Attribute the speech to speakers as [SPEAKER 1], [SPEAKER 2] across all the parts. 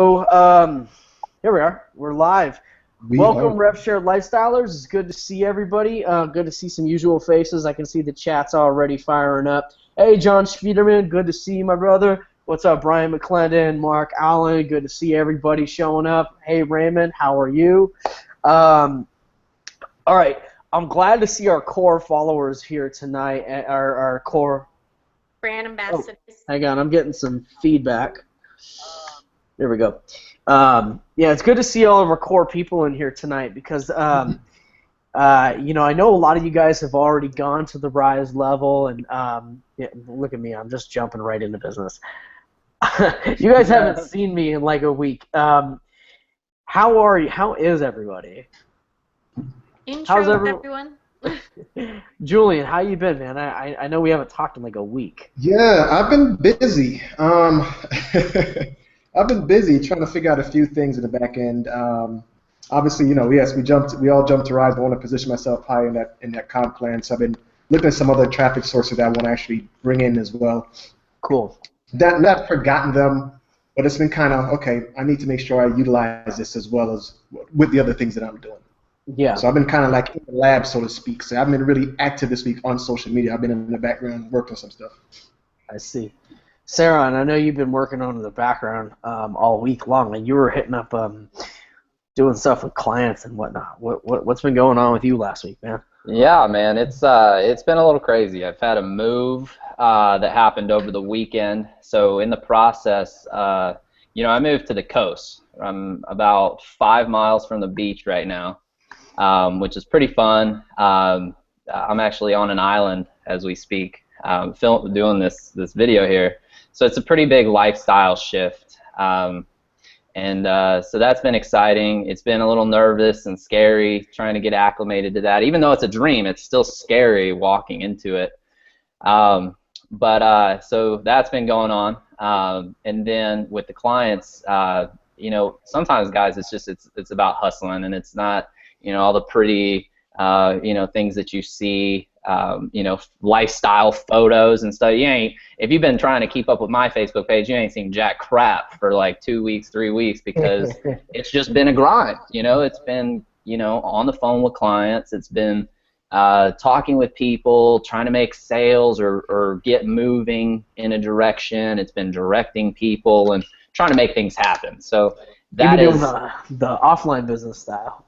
[SPEAKER 1] So, here we are. We're live. Welcome, RevShare Lifestylers. It's good to see everybody. Good to see some usual faces. I can see the chat's already firing up. Hey, John Spiederman, good to see you, my brother. What's up, Brian McClendon, Mark Allen? Good to see everybody showing up. Hey, Raymond, how are you? All right. I'm glad to see our core followers here tonight. Our core
[SPEAKER 2] brand ambassadors.
[SPEAKER 1] Oh, hang on, I'm getting some feedback. There we go. Yeah, it's good to see all of our core people in here tonight because, you know, I know a lot of you guys have already gone to the Rise level, and yeah, look at me, I'm just jumping right into business. You guys haven't seen me in like a week. How are you? How is everybody?
[SPEAKER 2] Intro, everyone.
[SPEAKER 1] Julian, how you been, man? I know we haven't talked in like a week.
[SPEAKER 3] Yeah, I've been busy. I've been busy trying to figure out a few things in the back end. Obviously, you know, yes, we all jumped to Rise. I want to position myself high in that comp plan. So I've been looking at some other traffic sources that I want to actually bring in as well.
[SPEAKER 1] Cool.
[SPEAKER 3] Not forgotten them, but it's been kind of okay. I need to make sure I utilize this as well as with the other things that I'm doing.
[SPEAKER 1] Yeah.
[SPEAKER 3] So I've been kind of like in the lab, so to speak. So I've been really active this week on social media. I've been in the background working on some stuff.
[SPEAKER 1] I see. Sarah, and I know you've been working on in the background all week long, and you were hitting up doing stuff with clients and whatnot. What's been going on with you last week, man?
[SPEAKER 4] Yeah, man, it's been a little crazy. I've had a move that happened over the weekend. So in the process, you know, I moved to the coast. I'm about 5 miles from the beach right now, which is pretty fun. I'm actually on an island as we speak, doing this video here. So it's a pretty big lifestyle shift, and so that's been exciting. It's been a little nervous and scary trying to get acclimated to that. Even though it's a dream, it's still scary walking into it. So that's been going on, and then with the clients, you know, sometimes guys, it's about hustling, and it's not, you know, all the pretty, you know, things that you see. You know, lifestyle photos and stuff. If you've been trying to keep up with my Facebook page, you ain't seen jack crap for like 2 weeks, 3 weeks, because it's just been a grind. You know, it's been, you know, on the phone with clients. It's been talking with people, trying to make sales or get moving in a direction. It's been directing people and trying to make things happen. So that is
[SPEAKER 1] the offline business style.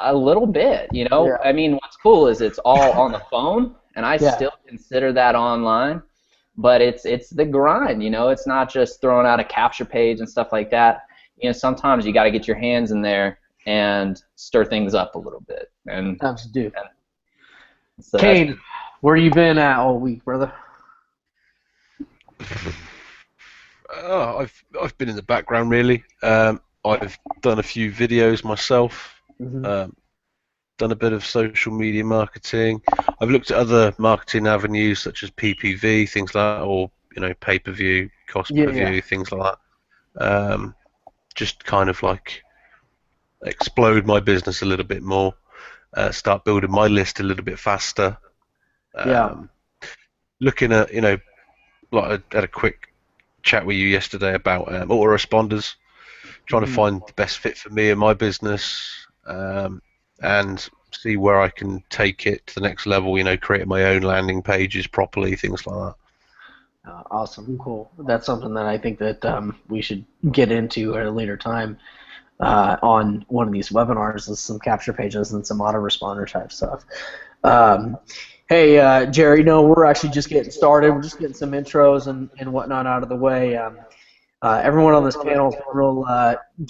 [SPEAKER 4] A little bit, you know. Yeah. I mean, what's cool is it's all on the phone, and I still consider that online, but it's the grind, you know. It's not just throwing out a capture page and stuff like that. You know, sometimes you got to get your hands in there and stir things up a little bit. And
[SPEAKER 1] times to do.
[SPEAKER 4] So
[SPEAKER 1] Kane, where you been at all week, brother?
[SPEAKER 5] I've been in the background really. I've done a few videos myself.
[SPEAKER 1] Mm-hmm.
[SPEAKER 5] Done a bit of social media marketing. I've looked at other marketing avenues such as PPV, things like that, or you know, pay-per-view, cost-per-view, things like that. Just kind of like explode my business a little bit more, start building my list a little bit faster. Looking at, you know, like I had a quick chat with you yesterday about autoresponders, trying to find the best fit for me and my business. And see where I can take it to the next level, you know, creating my own landing pages properly, things like that.
[SPEAKER 1] Awesome, cool. That's something that I think that we should get into at a later time on one of these webinars, is some capture pages and some autoresponder type stuff. Hey, Jerry, no, we're actually just getting started. We're just getting some intros and whatnot out of the way. Everyone on this panel is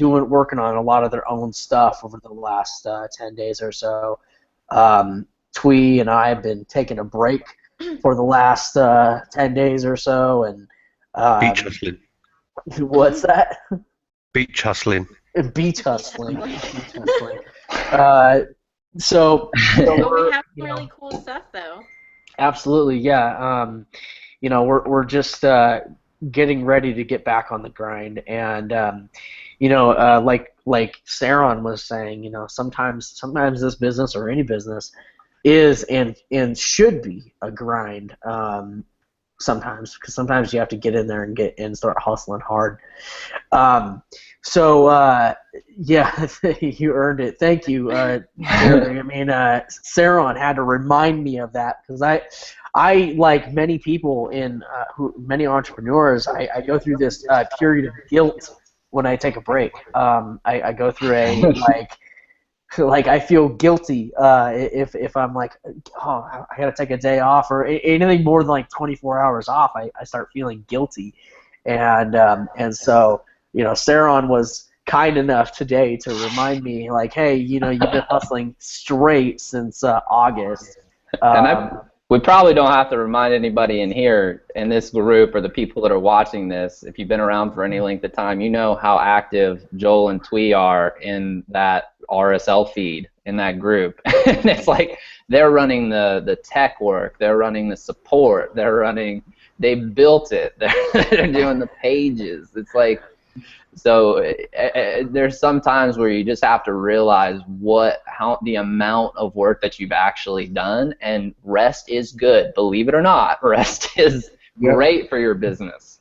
[SPEAKER 1] working on a lot of their own stuff over the last 10 days or so. Twee and I have been taking a break for the last 10 days or so. And
[SPEAKER 5] beach hustling.
[SPEAKER 1] What's that?
[SPEAKER 5] Beach hustling.
[SPEAKER 1] Beach hustling. Beach hustling.
[SPEAKER 2] But we have some really cool stuff, though.
[SPEAKER 1] Absolutely, yeah. You know, we're just getting ready to get back on the grind, and you know, like Saron was saying, you know, sometimes this business or any business is and should be a grind. Sometimes, because sometimes you have to get in there and start hustling hard. So, yeah, you earned it. Thank you, Jerry. I mean, Saron had to remind me of that because I like many people many entrepreneurs, I go through this period of guilt when I take a break. I go through a like I feel guilty if I'm like, oh, I gotta take a day off or anything more than like 24 hours off. I start feeling guilty, and so Saron was kind enough today to remind me like, hey, you've been hustling straight since August.
[SPEAKER 4] And we probably don't have to remind anybody in here, in this group, or the people that are watching this, if you've been around for any length of time, you know how active Joel and Twee are in that RSL feed, in that group. And it's like they're running the tech work, they're running the support, they built it, they're doing the pages. It's like, so there's some times where you just have to realize how the amount of work that you've actually done, and rest is good. Believe it or not, rest is great for your business.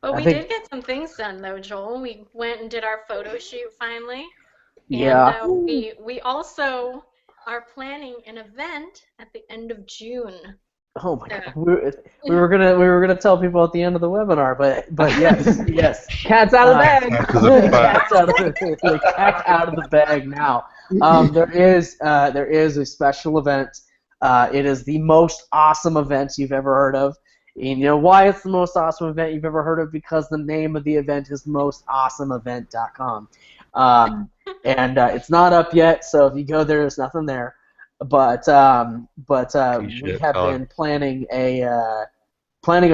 [SPEAKER 2] But we did get some things done though, Joel. We went and did our photo shoot finally.
[SPEAKER 1] Yeah.
[SPEAKER 2] And we also are planning an event at the end of June.
[SPEAKER 1] Oh my God! We were gonna tell people at the end of the webinar, but yes, cat's out of the bag. Cat's out of the bag now. There is a special event. It is the most awesome event you've ever heard of. And you know why it's the most awesome event you've ever heard of? Because the name of the event is mostawesomeevent.com. And it's not up yet, so if you go there, there's nothing there. But we have been planning a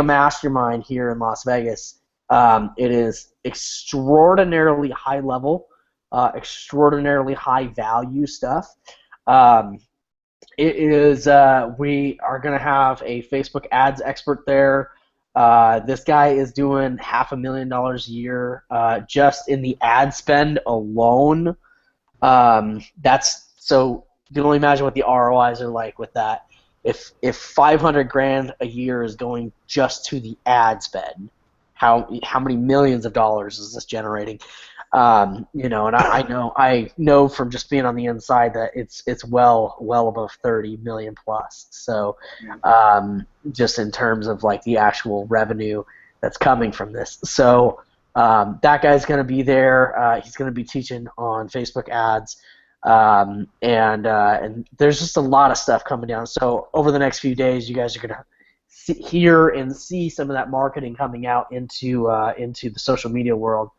[SPEAKER 1] mastermind here in Las Vegas. It is extraordinarily high level, extraordinarily high value stuff. It is we are going to have a Facebook ads expert there. This guy is doing $500,000 a year just in the ad spend alone. That's so. You can only imagine what the ROIs are like with that. If $500,000 a year is going just to the ad spend, how many millions of dollars is this generating? And I know from just being on the inside that it's well above 30 million plus. So just in terms of like the actual revenue that's coming from this. So that guy's going to be there. He's going to be teaching on Facebook ads. And there's just a lot of stuff coming down. So over the next few days, you guys are going to hear and see some of that marketing coming out into the social media world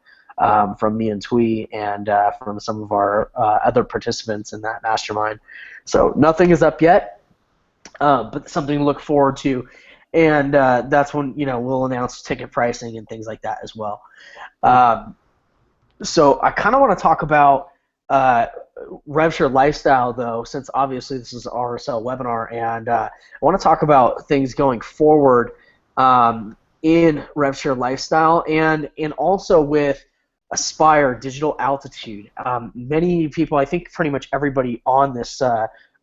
[SPEAKER 1] from me and Twee and from some of our other participants in that mastermind. So nothing is up yet, but something to look forward to. And that's when we'll announce ticket pricing and things like that as well. So I kind of want to talk about RevShare Lifestyle, though, since obviously this is an RSL webinar, and I want to talk about things going forward in RevShare Lifestyle and also with Aspire Digital Altitude. Many people, I think pretty much everybody on this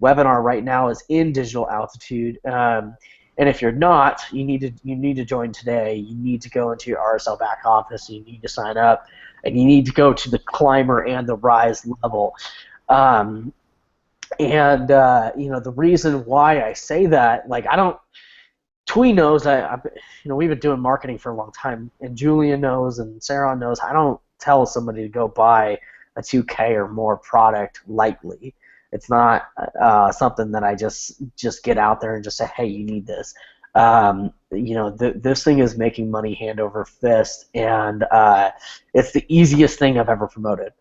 [SPEAKER 1] webinar right now is in Digital Altitude, and if you're not, you need to join today. You need to go into your RSL back office. You need to sign up. And you need to go to the climber and the rise level. The reason why I say that, like, Twee knows, we've been doing marketing for a long time, and Julian knows, and Sarah knows, I don't tell somebody to go buy a 2K or more product lightly. It's not something that I just get out there and just say, hey, you need this. This thing is making money hand over fist, and it's the easiest thing I've ever promoted.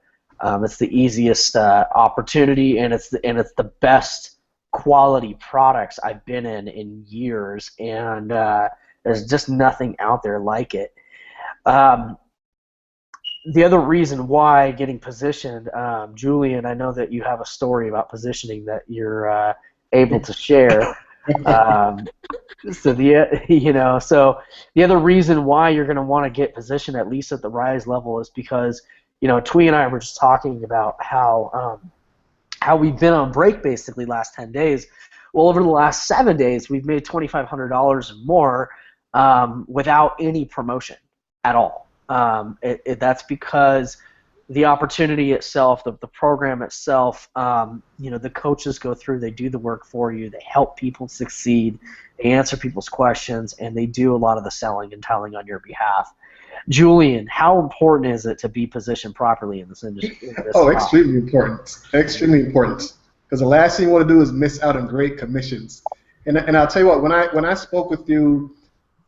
[SPEAKER 1] It's the easiest opportunity, and it's the best quality products I've been in years, and there's just nothing out there like it. The other reason why getting positioned, Julian, I know that you have a story about positioning that you're able to share. So the other reason why you're going to want to get positioned at least at the rise level is because Twee and I were just talking about how we've been on break basically last 10 days. Well, over the last 7 days, we've made $2,500 or more without any promotion at all. That's because the opportunity itself, the program itself, the coaches go through, they do the work for you, they help people succeed, they answer people's questions, and they do a lot of the selling and telling on your behalf. Julian, how important is it to be positioned properly in this industry?
[SPEAKER 3] Extremely important. Extremely important. Because the last thing you want to do is miss out on great commissions. And I'll tell you what, when I spoke with you,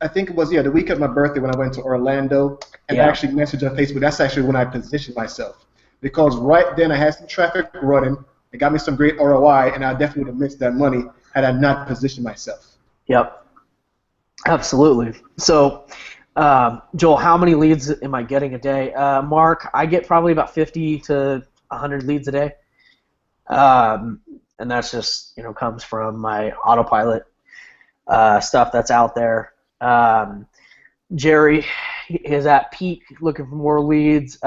[SPEAKER 3] I think it was the week of my birthday when I went to Orlando, and I actually messaged on Facebook. That's actually when I positioned myself, because right then I had some traffic running. It got me some great ROI, and I definitely would have missed that money had I not positioned myself.
[SPEAKER 1] Yep, absolutely. So, Joel, how many leads am I getting a day? Mark, I get probably about 50 to 100 leads a day, and that's just comes from my autopilot stuff that's out there. Jerry is at peak looking for more leads.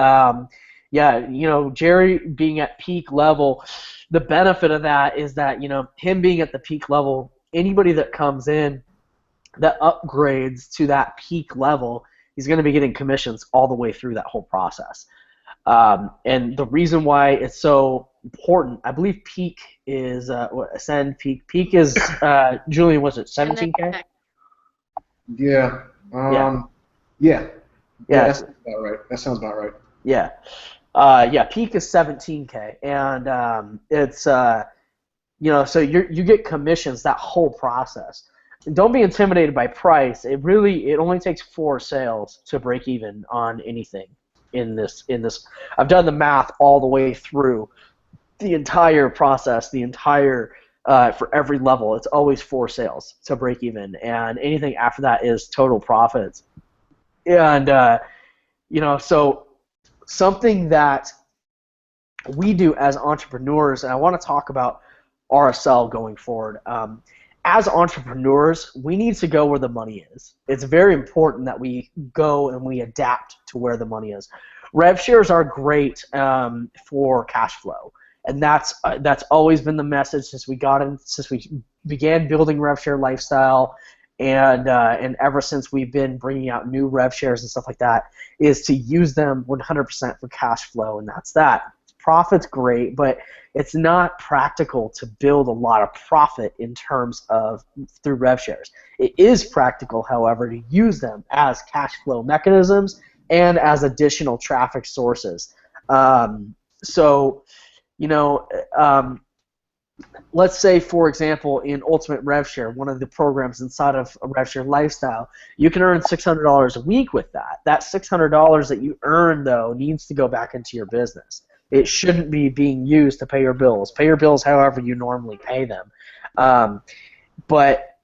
[SPEAKER 1] Jerry being at peak level, the benefit of that is that, him being at the peak level, anybody that comes in that upgrades to that peak level, he's going to be getting commissions all the way through that whole process. And the reason why it's so important, I believe peak is, Ascend peak. Peak is, Julian, was it 17K?
[SPEAKER 3] Yeah. Yeah. That sounds about right. That sounds about right.
[SPEAKER 1] Yeah. Peak is 17K, and it's so you get commissions that whole process. And don't be intimidated by price. It only takes 4 sales to break even on anything in this. I've done the math all the way through the entire process, for every level. It's always 4 sales to break even, and anything after that is total profits. And so something that we do as entrepreneurs, and I want to talk about RSL going forward. As entrepreneurs, we need to go where the money is. It's very important that we go and we adapt to where the money is. Rev shares are great for cash flow. And that's always been the message since we began building RevShare Lifestyle, and ever since we've been bringing out new RevShares and stuff like that, is to use them 100% for cash flow, and that's that. Profit's great, but it's not practical to build a lot of profit in terms of through RevShares. It is practical, however, to use them as cash flow mechanisms and as additional traffic sources. Let's say, for example, in Ultimate RevShare, one of the programs inside of RevShare Lifestyle, you can earn $600 a week with that. That $600 that you earn, though, needs to go back into your business. It shouldn't be being used to pay your bills. Pay your bills however you normally pay them. But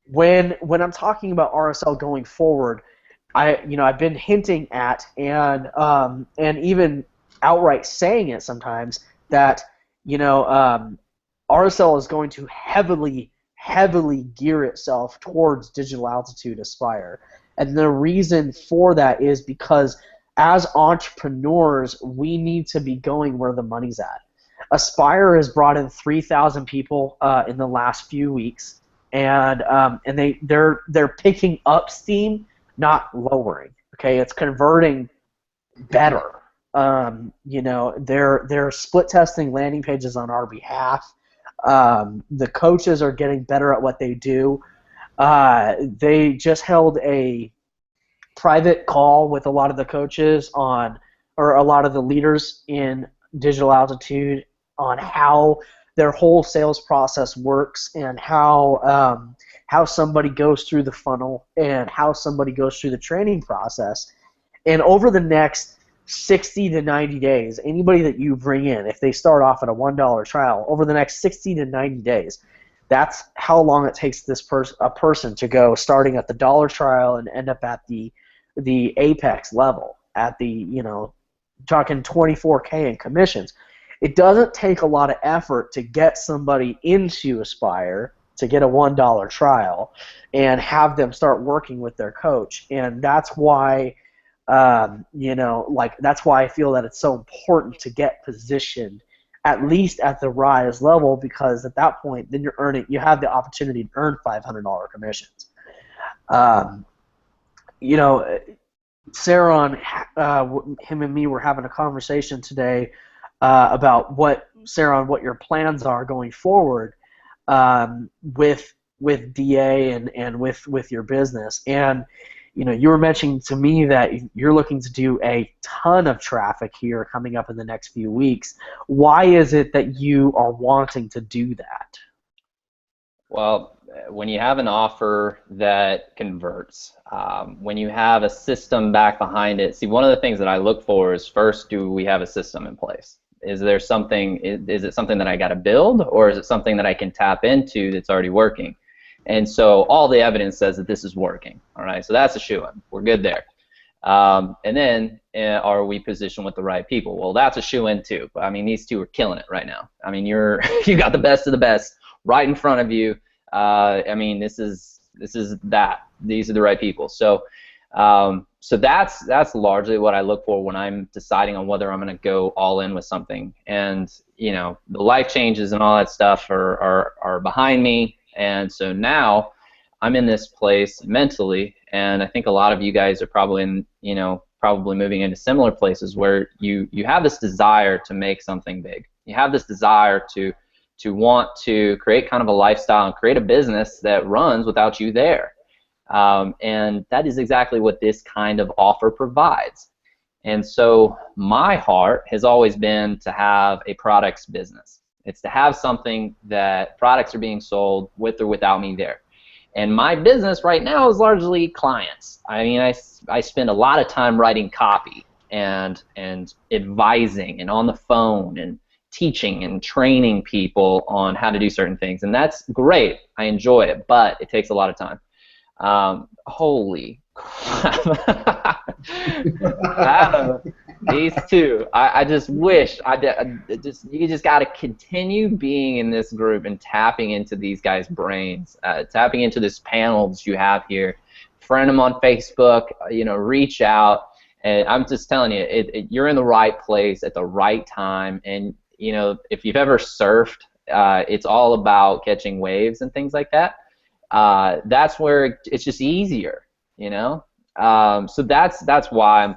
[SPEAKER 1] when I'm talking about RSL going forward, I've been hinting at and even outright saying it sometimes that RSL is going to heavily gear itself towards digital altitude Aspire, and the reason for that is because as entrepreneurs we need to be going where the money's at. Aspire has brought in 3,000 people in the last few weeks, and they're picking up steam, not lowering. Okay, it's converting better. They're split testing landing pages on our behalf. The coaches are getting better at what they do. They just held a private call with a lot of the coaches or a lot of the leaders in digital altitude on how their whole sales process works and how somebody goes through the funnel and how somebody goes through the training process. And over the next 60 to 90 days, anybody that you bring in, if they start off at a $1 trial, over the next 60 to 90 days, that's how long it takes a person to go starting at the $1 trial and end up at the apex level, at the, talking 24K in commissions. It doesn't take a lot of effort to get somebody into Aspire, to get a $1 trial and have them start working with their coach. And that's why that's why I feel that it's so important to get positioned at least at the rise level, because at that point then you have the opportunity to earn $500 commissions. Saron, him and me were having a conversation today about what your plans are going forward with DA and with your business. And you were mentioning to me that you're looking to do a ton of traffic here coming up in the next few weeks. Why is it that you are wanting to do that?
[SPEAKER 4] Well, when you have an offer that converts, when you have a system back behind it, see, one of the things that I look for is, first, do we have a system in place? Is there something, is it something that I got to build, or is it something that I can tap into that's already working? And so all the evidence says that this is working. All right, so that's a shoo-in. We're good there. And then, are we positioned with the right people? Well, that's a shoo-in too. I mean, these two are killing it right now. I mean, you got the best of the best right in front of you. I mean, this is that. These are the right people. So, so that's largely what I look for when I'm deciding on whether I'm going to go all in with something. And the life changes and all that stuff are behind me. And so now I'm in this place mentally, and I think a lot of you guys are probably probably moving into similar places where you have this desire to make something big. You have this desire to want to create kind of a lifestyle and create a business that runs without you there. And that is exactly what this kind of offer provides. And so my heart has always been to have a products business. It's to have something that products are being sold with or without me there. And my business right now is largely clients. I mean, I spend a lot of time writing copy and advising and on the phone and teaching and training people on how to do certain things. And that's great. I enjoy it, but it takes a lot of time. Holy crap. These two, I just wish you just got to continue being in this group and tapping into these guys' brains, tapping into this panel that you have here. Friend them on Facebook, reach out. And I'm just telling you, you're in the right place at the right time. And if you've ever surfed, it's all about catching waves and things like that. That's where it's just easier, So that's why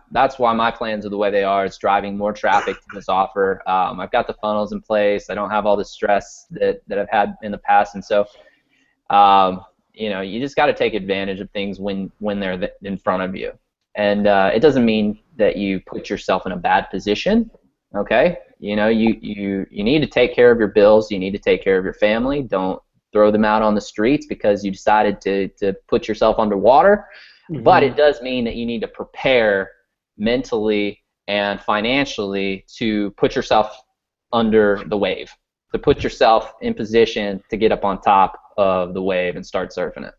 [SPEAKER 4] my plans are the way they are. It's driving more traffic to this offer. I've got the funnels in place. I don't have all the stress that I've had in the past, and so you just got to take advantage of things when they're in front of you. And it doesn't mean that you put yourself in a bad position. Okay, you need to take care of your bills. You need to take care of your family. Don't throw them out on the streets because you decided to put yourself underwater. Mm-hmm. But it does mean that you need to prepare mentally and financially to put yourself under the wave, to put yourself in position to get up on top of the wave and start surfing it.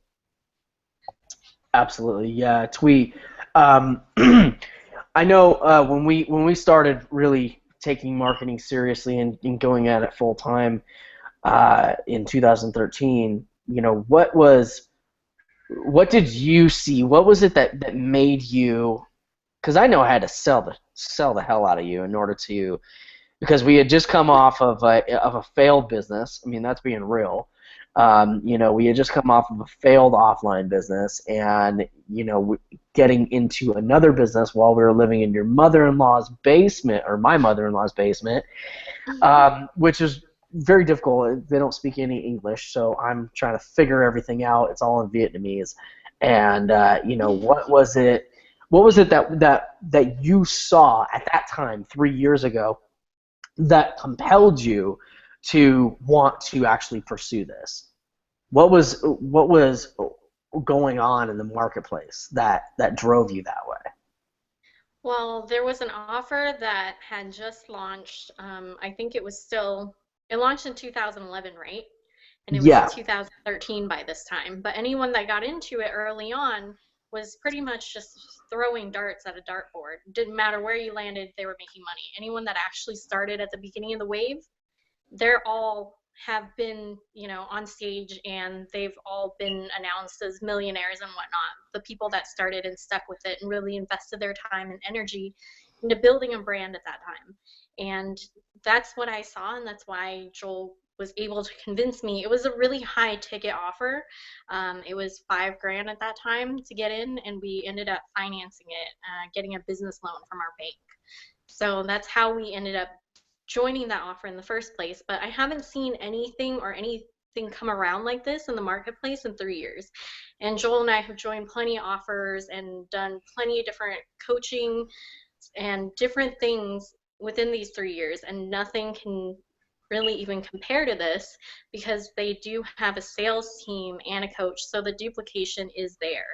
[SPEAKER 1] Absolutely, yeah. Tweet. I know when we started really taking marketing seriously and going at it full time in 2013, what did you see? What was it that made you? Because I know I had to sell the hell out of you in order to, because we had just come off of a failed business. I mean, that's being real. We had just come off of a failed offline business, and getting into another business while we were living in your mother-in-law's basement, or my mother-in-law's basement, which is very difficult. They don't speak any English, so I'm trying to figure everything out. It's all in Vietnamese, and what was it? What was it that you saw at that time 3 years ago that compelled you to want to actually pursue this? What was going on in the marketplace that drove you that way?
[SPEAKER 2] Well, there was an offer that had just launched. I think it launched in 2011, right? And it was 2013 by this time. But anyone that got into it early on was pretty much just throwing darts at a dartboard. Didn't matter where you landed, they were making money. Anyone that actually started at the beginning of the wave, they're all have been, on stage, and they've all been announced as millionaires and whatnot. The people that started and stuck with it and really invested their time and energy into building a brand at that time. And that's what I saw, and that's why Joel was able to convince me. It was a really high ticket offer. It was $5,000 at that time to get in, and we ended up financing it, getting a business loan from our bank. So that's how we ended up joining that offer in the first place. But I haven't seen anything come around like this in the marketplace in 3 years. And Joel and I have joined plenty of offers and done plenty of different coaching and different things within these 3 years, and nothing can really even compare to this because they do have a sales team and a coach, so the duplication is there.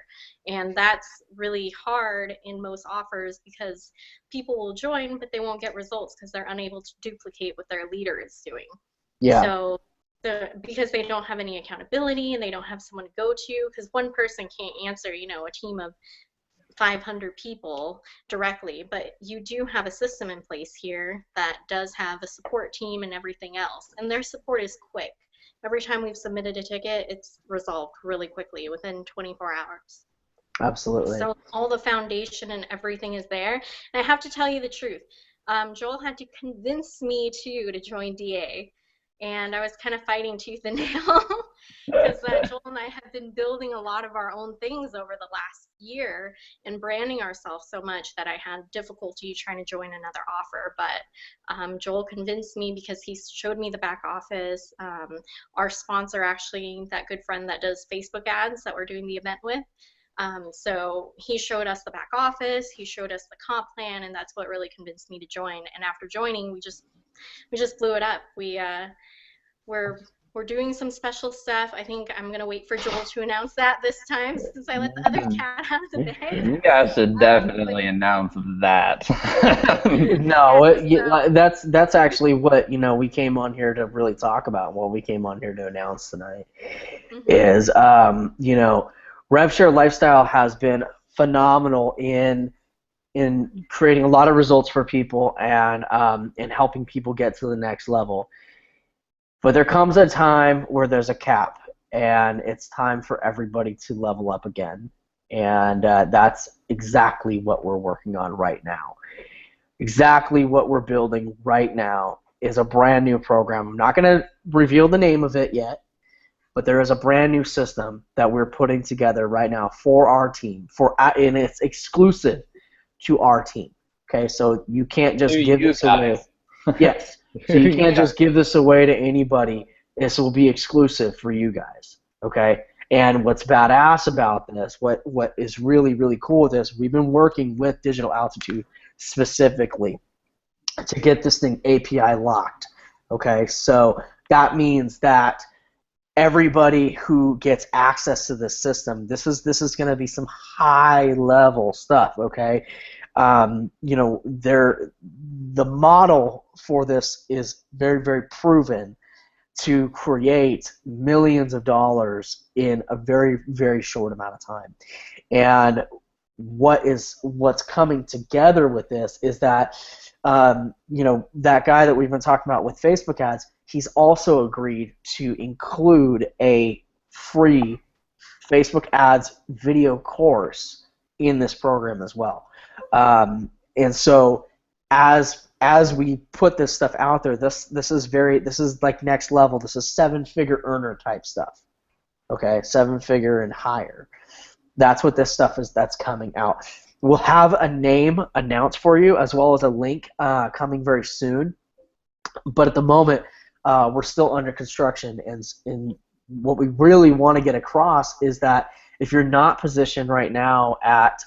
[SPEAKER 2] And that's really hard in most offers because people will join but they won't get results because they're unable to duplicate what their leader is doing.
[SPEAKER 1] Yeah.
[SPEAKER 2] So because they don't have any accountability and they don't have someone to go to, because one person can't answer, you know, a team of 500 people directly, but you do have a system in place here that does have a support team and everything else, and their support is quick. Every time we've submitted a ticket, it's resolved really quickly within 24 hours.
[SPEAKER 1] Absolutely.
[SPEAKER 2] So all the foundation and everything is there. And I have to tell you the truth. Joel had to convince me to join DA. And I was kind of fighting tooth and nail because Joel and I have been building a lot of our own things over the last year and branding ourselves so much that I had difficulty trying to join another offer. But Joel convinced me because he showed me the back office. Our sponsor, actually, that good friend that does Facebook ads that we're doing the event with. So he showed us the back office, he showed us the comp plan, and that's what really convinced me to join. And after joining, we just blew it up. We're doing some special stuff. I think I'm gonna wait for Joel to announce that this time since I let the other cat out of the bag.
[SPEAKER 4] You guys should definitely announce that.
[SPEAKER 1] No, that's actually what, you know, we came on here to really talk about. What we came on here to announce tonight is, you know, RevShare Lifestyle has been phenomenal in creating a lot of results for people and helping people get to the next level. But there comes a time where there's a cap, and it's time for everybody to level up again. And that's exactly what we're working on right now. Exactly what we're building right now is a brand new program. I'm not going to reveal the name of it yet, but there is a brand new system that we're putting together right now for our team, and it's exclusive to our team. Okay, so you can't just give this away. Yes, so you can't just give this away to anybody. This will be exclusive for you guys. Okay, and what's badass about this, what is really, really cool with this, we've been working with Digital Altitude specifically to get this thing API locked. Okay, so that means that everybody who gets access to this system, this is going to be some high level stuff. Okay, you know, the model for this is very, very proven to create millions of dollars in a very, very short amount of time. And what's coming together with this is that you know, that guy that we've been talking about with Facebook ads, he's also agreed to include a free Facebook ads video course in this program as well. And so as we put this stuff out there, this is like next level. This is 7-figure earner type stuff. Okay, 7-figure and higher. That's what this stuff is that's coming out. We'll have a name announced for you as well as a link coming very soon. But at the moment, we're still under construction, and what we really want to get across is that if you're not positioned right now at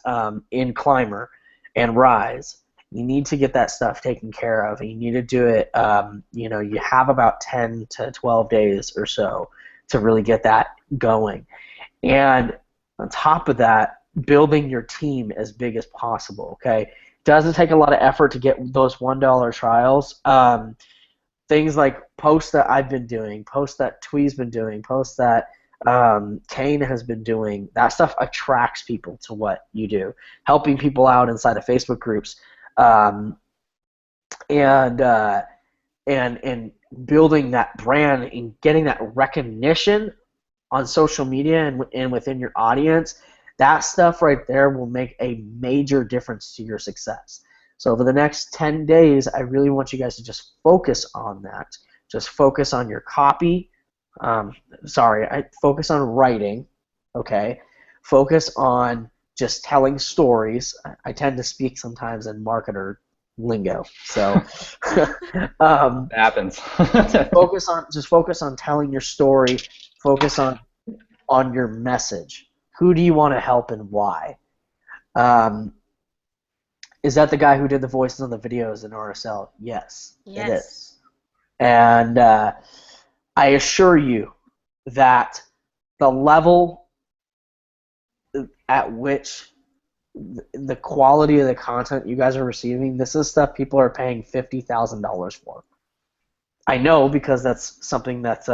[SPEAKER 1] in Climber and Rise, you need to get that stuff taken care of, and you need to do it. You know, you have about 10 to 12 days or so to really get that going. And on top of that, building your team as big as possible. Okay, doesn't take a lot of effort to get those $1 trials. Things like posts that I've been doing, posts that Twee's been doing, posts that Kane has been doing. That stuff attracts people to what you do. Helping people out inside of Facebook groups, and building that brand and getting that recognition on social media and within your audience. That stuff right there will make a major difference to your success. So over the next 10 days, I really want you guys to just focus on that. Just focus on your copy. Focus on writing. Okay. Focus on just telling stories. I tend to speak sometimes in marketer lingo, so
[SPEAKER 4] it happens.
[SPEAKER 1] focus on telling your story. Focus on your message. Who do you want to help and why? Is that the guy who did the voices on the videos in RSL? Yes, it is. And I assure you that the level at which the quality of the content you guys are receiving, this is stuff people are paying $50,000 for. I know because that's something that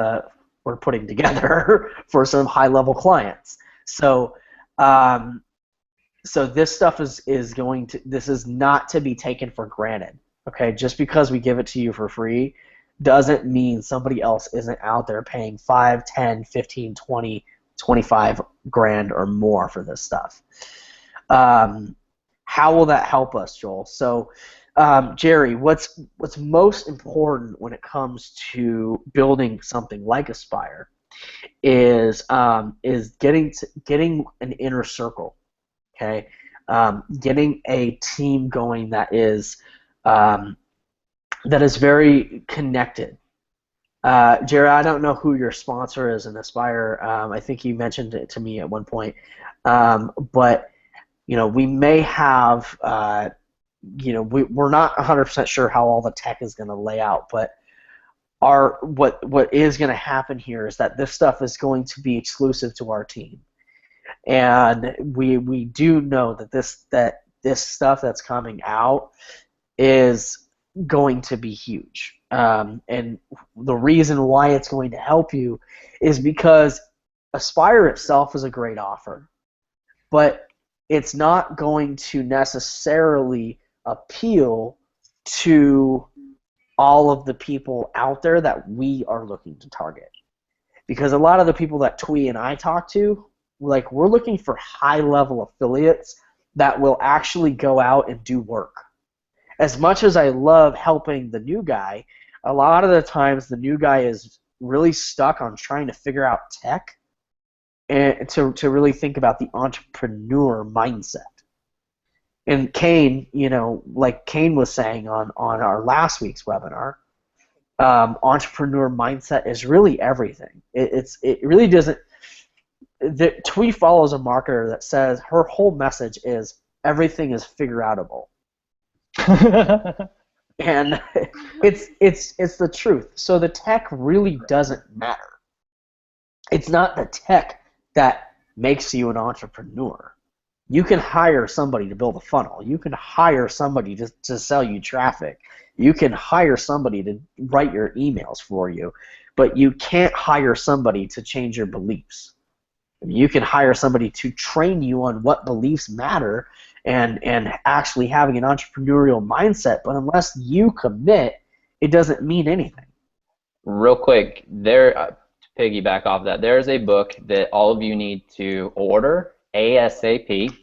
[SPEAKER 1] we're putting together for some high-level clients. So, so this stuff is this is not to be taken for granted. Okay, just because we give it to you for free doesn't mean somebody else isn't out there paying 5, 10, 15, 20, 25 grand or more for this stuff. How will that help us, Joel? So, Jerry, what's most important when it comes to building something like Aspire is getting an inner circle, okay? Getting a team going that is very connected. Jerry, I don't know who your sponsor is in Aspire. I think you mentioned it to me at one point, but we may have, we're not 100% sure how all the tech is going to lay out, but what is going to happen here is that this stuff is going to be exclusive to our team, and we do know that this stuff that's coming out is going to be huge, and the reason why it's going to help you is because Aspire itself is a great offer, but it's not going to necessarily appeal to all of the people out there that we are looking to target. Because a lot of the people that Twee and I talk to, we're looking for high-level affiliates that will actually go out and do work. As much as I love helping the new guy, a lot of the times the new guy is really stuck on trying to figure out tech and to really think about the entrepreneur mindset. And Kane, like Kane was saying on our last week's webinar, entrepreneur mindset is really everything. It really doesn't. Twee follows a marketer that says her whole message is everything is figure outable. And it's the truth. So the tech really doesn't matter. It's not the tech that makes you an entrepreneur. You can hire somebody to build a funnel. You can hire somebody to sell you traffic. You can hire somebody to write your emails for you, but you can't hire somebody to change your beliefs. You can hire somebody to train you on what beliefs matter and actually having an entrepreneurial mindset, but unless you commit, it doesn't mean anything.
[SPEAKER 4] Real quick, to piggyback off that, there's a book that all of you need to order ASAP.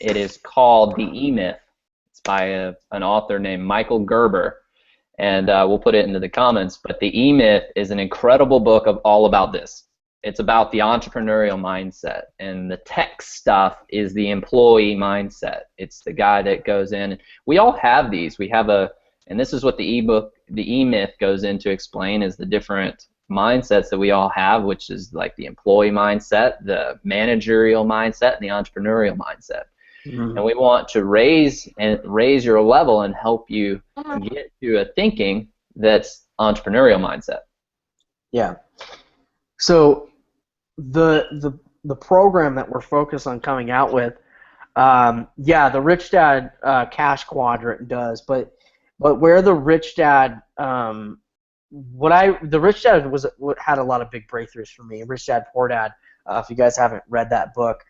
[SPEAKER 4] It is called The E-Myth. It's by an author named Michael Gerber, and we'll put it into the comments. But The E-Myth is an incredible book all about this. It's about the entrepreneurial mindset, and the tech stuff is the employee mindset. It's the guy that goes in. We all have these. We have and this is what the E-Myth goes in to explain, is the different mindsets that we all have, which is like the employee mindset, the managerial mindset, and the entrepreneurial mindset. Mm-hmm. And we want to raise your level and help you get to a thinking that's entrepreneurial mindset.
[SPEAKER 1] Yeah. So the program that we're focused on coming out with, the Rich Dad Cash Quadrant does, but where the Rich Dad the Rich Dad had a lot of big breakthroughs for me. Rich Dad Poor Dad. If you guys haven't read that book,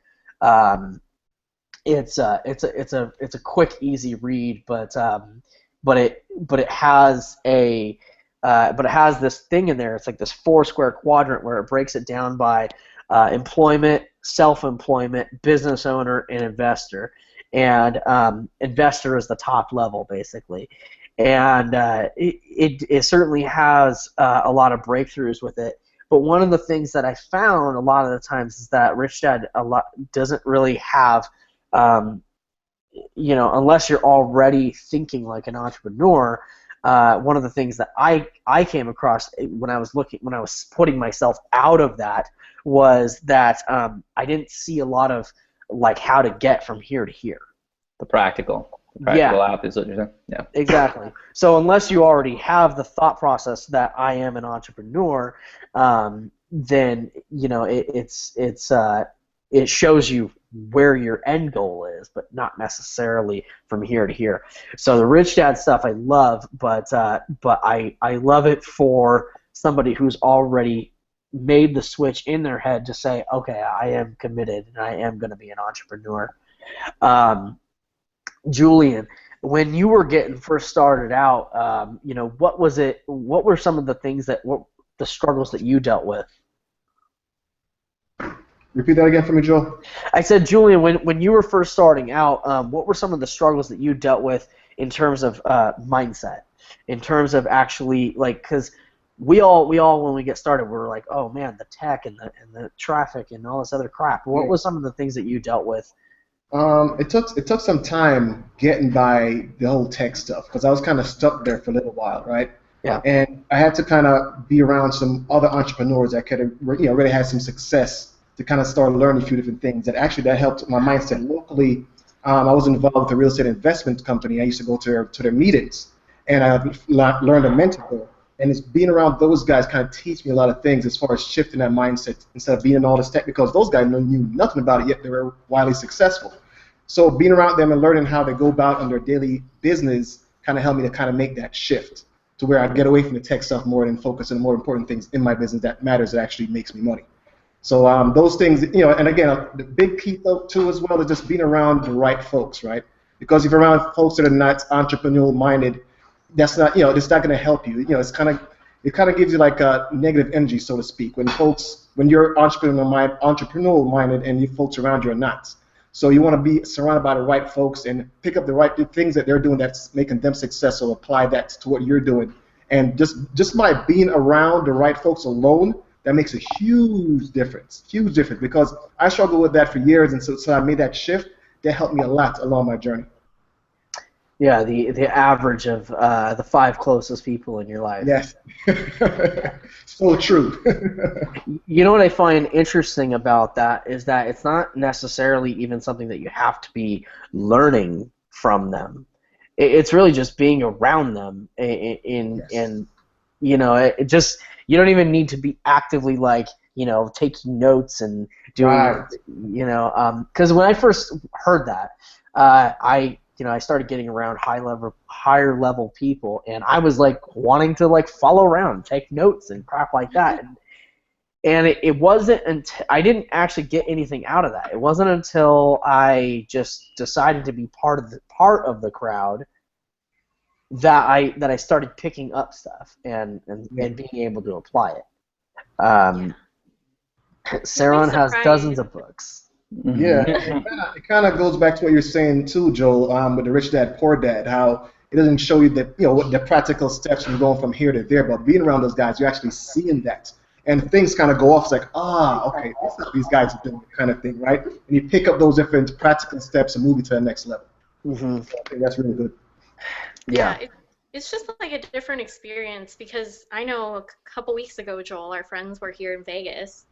[SPEAKER 1] it's a quick, easy read, but it has this thing in there. It's like this 4-square quadrant where it breaks it down by employment, self-employment, business owner, and investor. and investor is the top level basically. And it certainly has a lot of breakthroughs with it. But one of the things that I found a lot of the times is that Rich Dad doesn't really have, unless you're already thinking like an entrepreneur. One of the things that I came across when I was putting myself out of that was that I didn't see a lot of like how to get from here to here.
[SPEAKER 4] The practical app is what you're saying? Yeah.
[SPEAKER 1] Exactly. So unless you already have the thought process that I am an entrepreneur, then it shows you where your end goal is, but not necessarily from here to here. So the Rich Dad stuff I love, but I love it for somebody who's already made the switch in their head to say, okay, I am committed and I am going to be an entrepreneur. Julian, when you were getting first started out, what was it? What were some of the things the struggles that you dealt with?
[SPEAKER 3] Repeat that again for me, Joel.
[SPEAKER 1] I said, Julian, when you were first starting out, what were some of the struggles that you dealt with in terms of mindset, in terms of actually because we all when we get started we're like, oh man, the tech and the traffic and all this other crap. What was some of the things that you dealt with?
[SPEAKER 3] It took some time getting by the whole tech stuff because I was kind of stuck there for a little while, right?
[SPEAKER 1] Yeah.
[SPEAKER 3] And I had to kind of be around some other entrepreneurs that could have, really had some success to kind of start learning a few different things. And actually, that helped my mindset locally. I was involved with a real estate investment company. I used to go to their meetings, and I learned a mentor. And it's being around those guys kind of teach me a lot of things as far as shifting that mindset instead of being in all this tech, because those guys knew nothing about it, yet they were wildly successful. So being around them and learning how they go about on their daily business kind of helped me to kind of make that shift to where I get away from the tech stuff more and focus on the more important things in my business that matters, that actually makes me money. So those things, and again, the big key too as well is just being around the right folks, right? Because if you're around folks that are not entrepreneurial minded, that's not, it's not going to help you. It kind of gives you like a negative energy, so to speak, when you're entrepreneurial minded and you folks around you are not. So you want to be surrounded by the right folks and pick up the right things that they're doing that's making them successful, apply that to what you're doing. And just by being around the right folks alone, that makes a huge difference, because I struggled with that for years, and so I made that shift. That helped me a lot along my journey.
[SPEAKER 1] Yeah, the average of the 5 closest people in your life.
[SPEAKER 3] Yes. So true.
[SPEAKER 1] You know what I find interesting about that is that it's not necessarily even something that you have to be learning from them. It's really just being around them and it just, you don't even need to be actively taking notes and doing, because when I first heard that, I started getting around higher level people, and I was wanting to follow around, take notes and crap like that. And it wasn't until I didn't actually get anything out of that. It wasn't until I just decided to be part of the crowd that I started picking up stuff and being able to apply it. Saron has dozens of books.
[SPEAKER 3] Yeah, it kind of goes back to what you're saying too, Joel, with the Rich Dad Poor Dad, how it doesn't show you what the practical steps from going from here to there, but being around those guys, you're actually seeing that, and things kind of go off. It's like, okay, that's what these guys are doing, kind of thing, right? And you pick up those different practical steps and move it to the next level.
[SPEAKER 1] Mm-hmm.
[SPEAKER 3] So I think that's really good.
[SPEAKER 2] Yeah, it's just like a different experience, because I know a couple weeks ago, Joel, our friends were here in Vegas.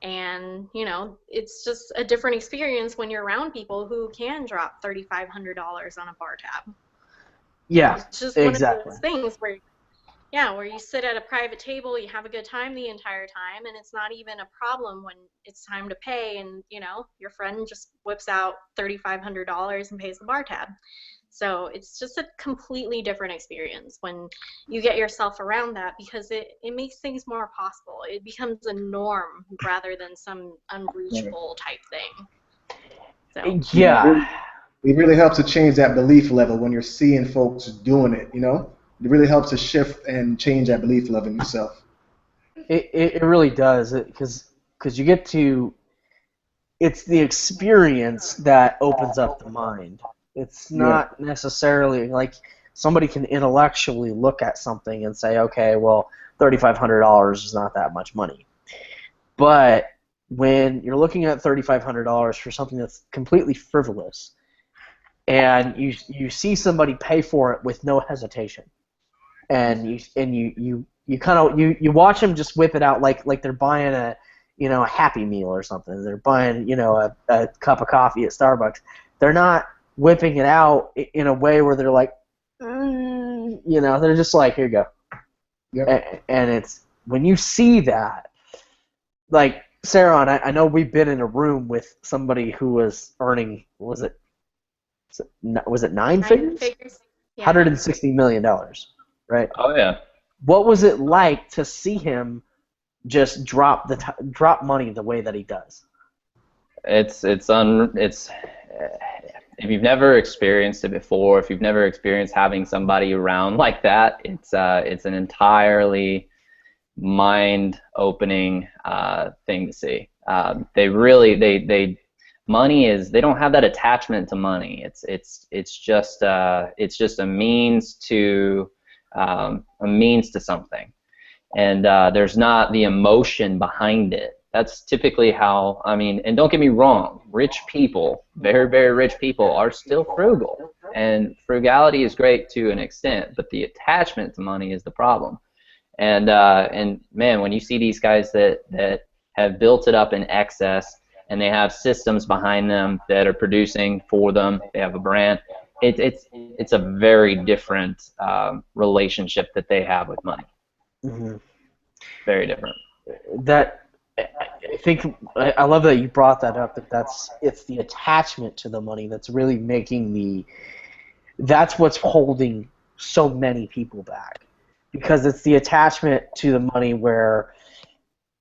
[SPEAKER 2] And, it's just a different experience when you're around people who can drop $3,500 on a bar tab.
[SPEAKER 1] Yeah,
[SPEAKER 2] it's just one of those things where you sit at a private table, you have a good time the entire time, and it's not even a problem when it's time to pay, and, your friend just whips out $3,500 and pays the bar tab. So it's just a completely different experience when you get yourself around that, because it makes things more possible. It becomes a norm rather than some unreachable type thing. So.
[SPEAKER 1] Yeah.
[SPEAKER 3] It really helps to change that belief level when you're seeing folks doing it, It really helps to shift and change that belief level in yourself.
[SPEAKER 1] It really does, because you get to, it's the experience that opens up the mind. It's not necessarily like somebody can intellectually look at something and say, okay, well, $3,500 is not that much money. But when you're looking at $3,500 for something that's completely frivolous, and you see somebody pay for it with no hesitation, and you kind of you watch them just whip it out like they're buying a a Happy Meal or something. They're buying a cup of coffee at Starbucks. They're not whipping it out in a way where they're like, they're just like, here you go.
[SPEAKER 3] Yep.
[SPEAKER 1] And it's when you see that, like Sarah, and I know we've been in a room with somebody who was earning, was it nine figures?
[SPEAKER 2] Yeah.
[SPEAKER 1] $160 million, right?
[SPEAKER 4] Oh yeah.
[SPEAKER 1] What was it like to see him just drop money the way that he does?
[SPEAKER 4] It's if you've never experienced it before, if you've never experienced having somebody around like that, it's an entirely mind-opening thing to see. They don't have that attachment to money. It's just a means to something, and there's not the emotion behind it. That's typically how, and don't get me wrong, rich people, very, very rich people, are still frugal, and frugality is great to an extent, but the attachment to money is the problem. And man, when you see these guys that have built it up in excess, and they have systems behind them that are producing for them, they have a brand, it's a very different relationship that they have with money.
[SPEAKER 1] Mm-hmm.
[SPEAKER 4] Very different.
[SPEAKER 1] I think I love that you brought that up. It's the attachment to the money that's really that's what's holding so many people back, because it's the attachment to the money where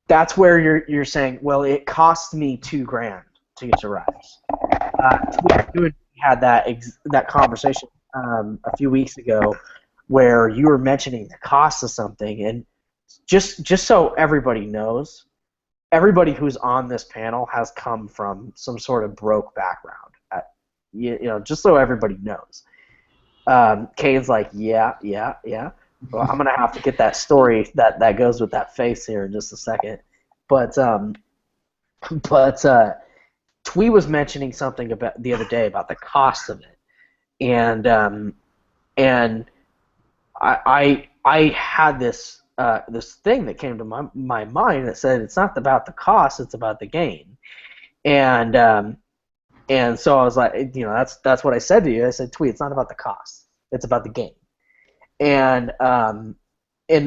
[SPEAKER 1] that's where you're saying, well, it cost me $2,000 to get to Rise. You had that conversation a few weeks ago where you were mentioning the cost of something, and just so everybody knows, everybody who's on this panel has come from some sort of broke background. Just so everybody knows. Kane's like, yeah. Well, I'm gonna have to get that story that goes with that face here in just a second. But Twee was mentioning something about the other day about the cost of it, and I had this thing that came to my mind that said it's not about the cost, it's about the gain, and so I was like, that's what I said to you. I said, Twee, it's not about the cost, it's about the gain. And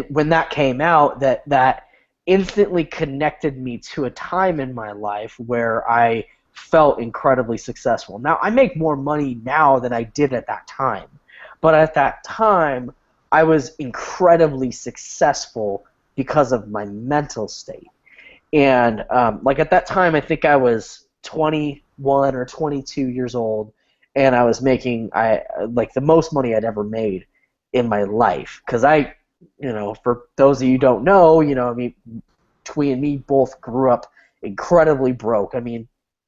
[SPEAKER 1] when that came out, that instantly connected me to a time in my life where I felt incredibly successful. Now, I make more money now than I did at that time, but at that time, I was incredibly successful because of my mental state. And like at that time, I think I was 21 or 22 years old, and I was making like the most money I'd ever made in my life. Because for those of you who don't know, Twee and me both grew up incredibly broke.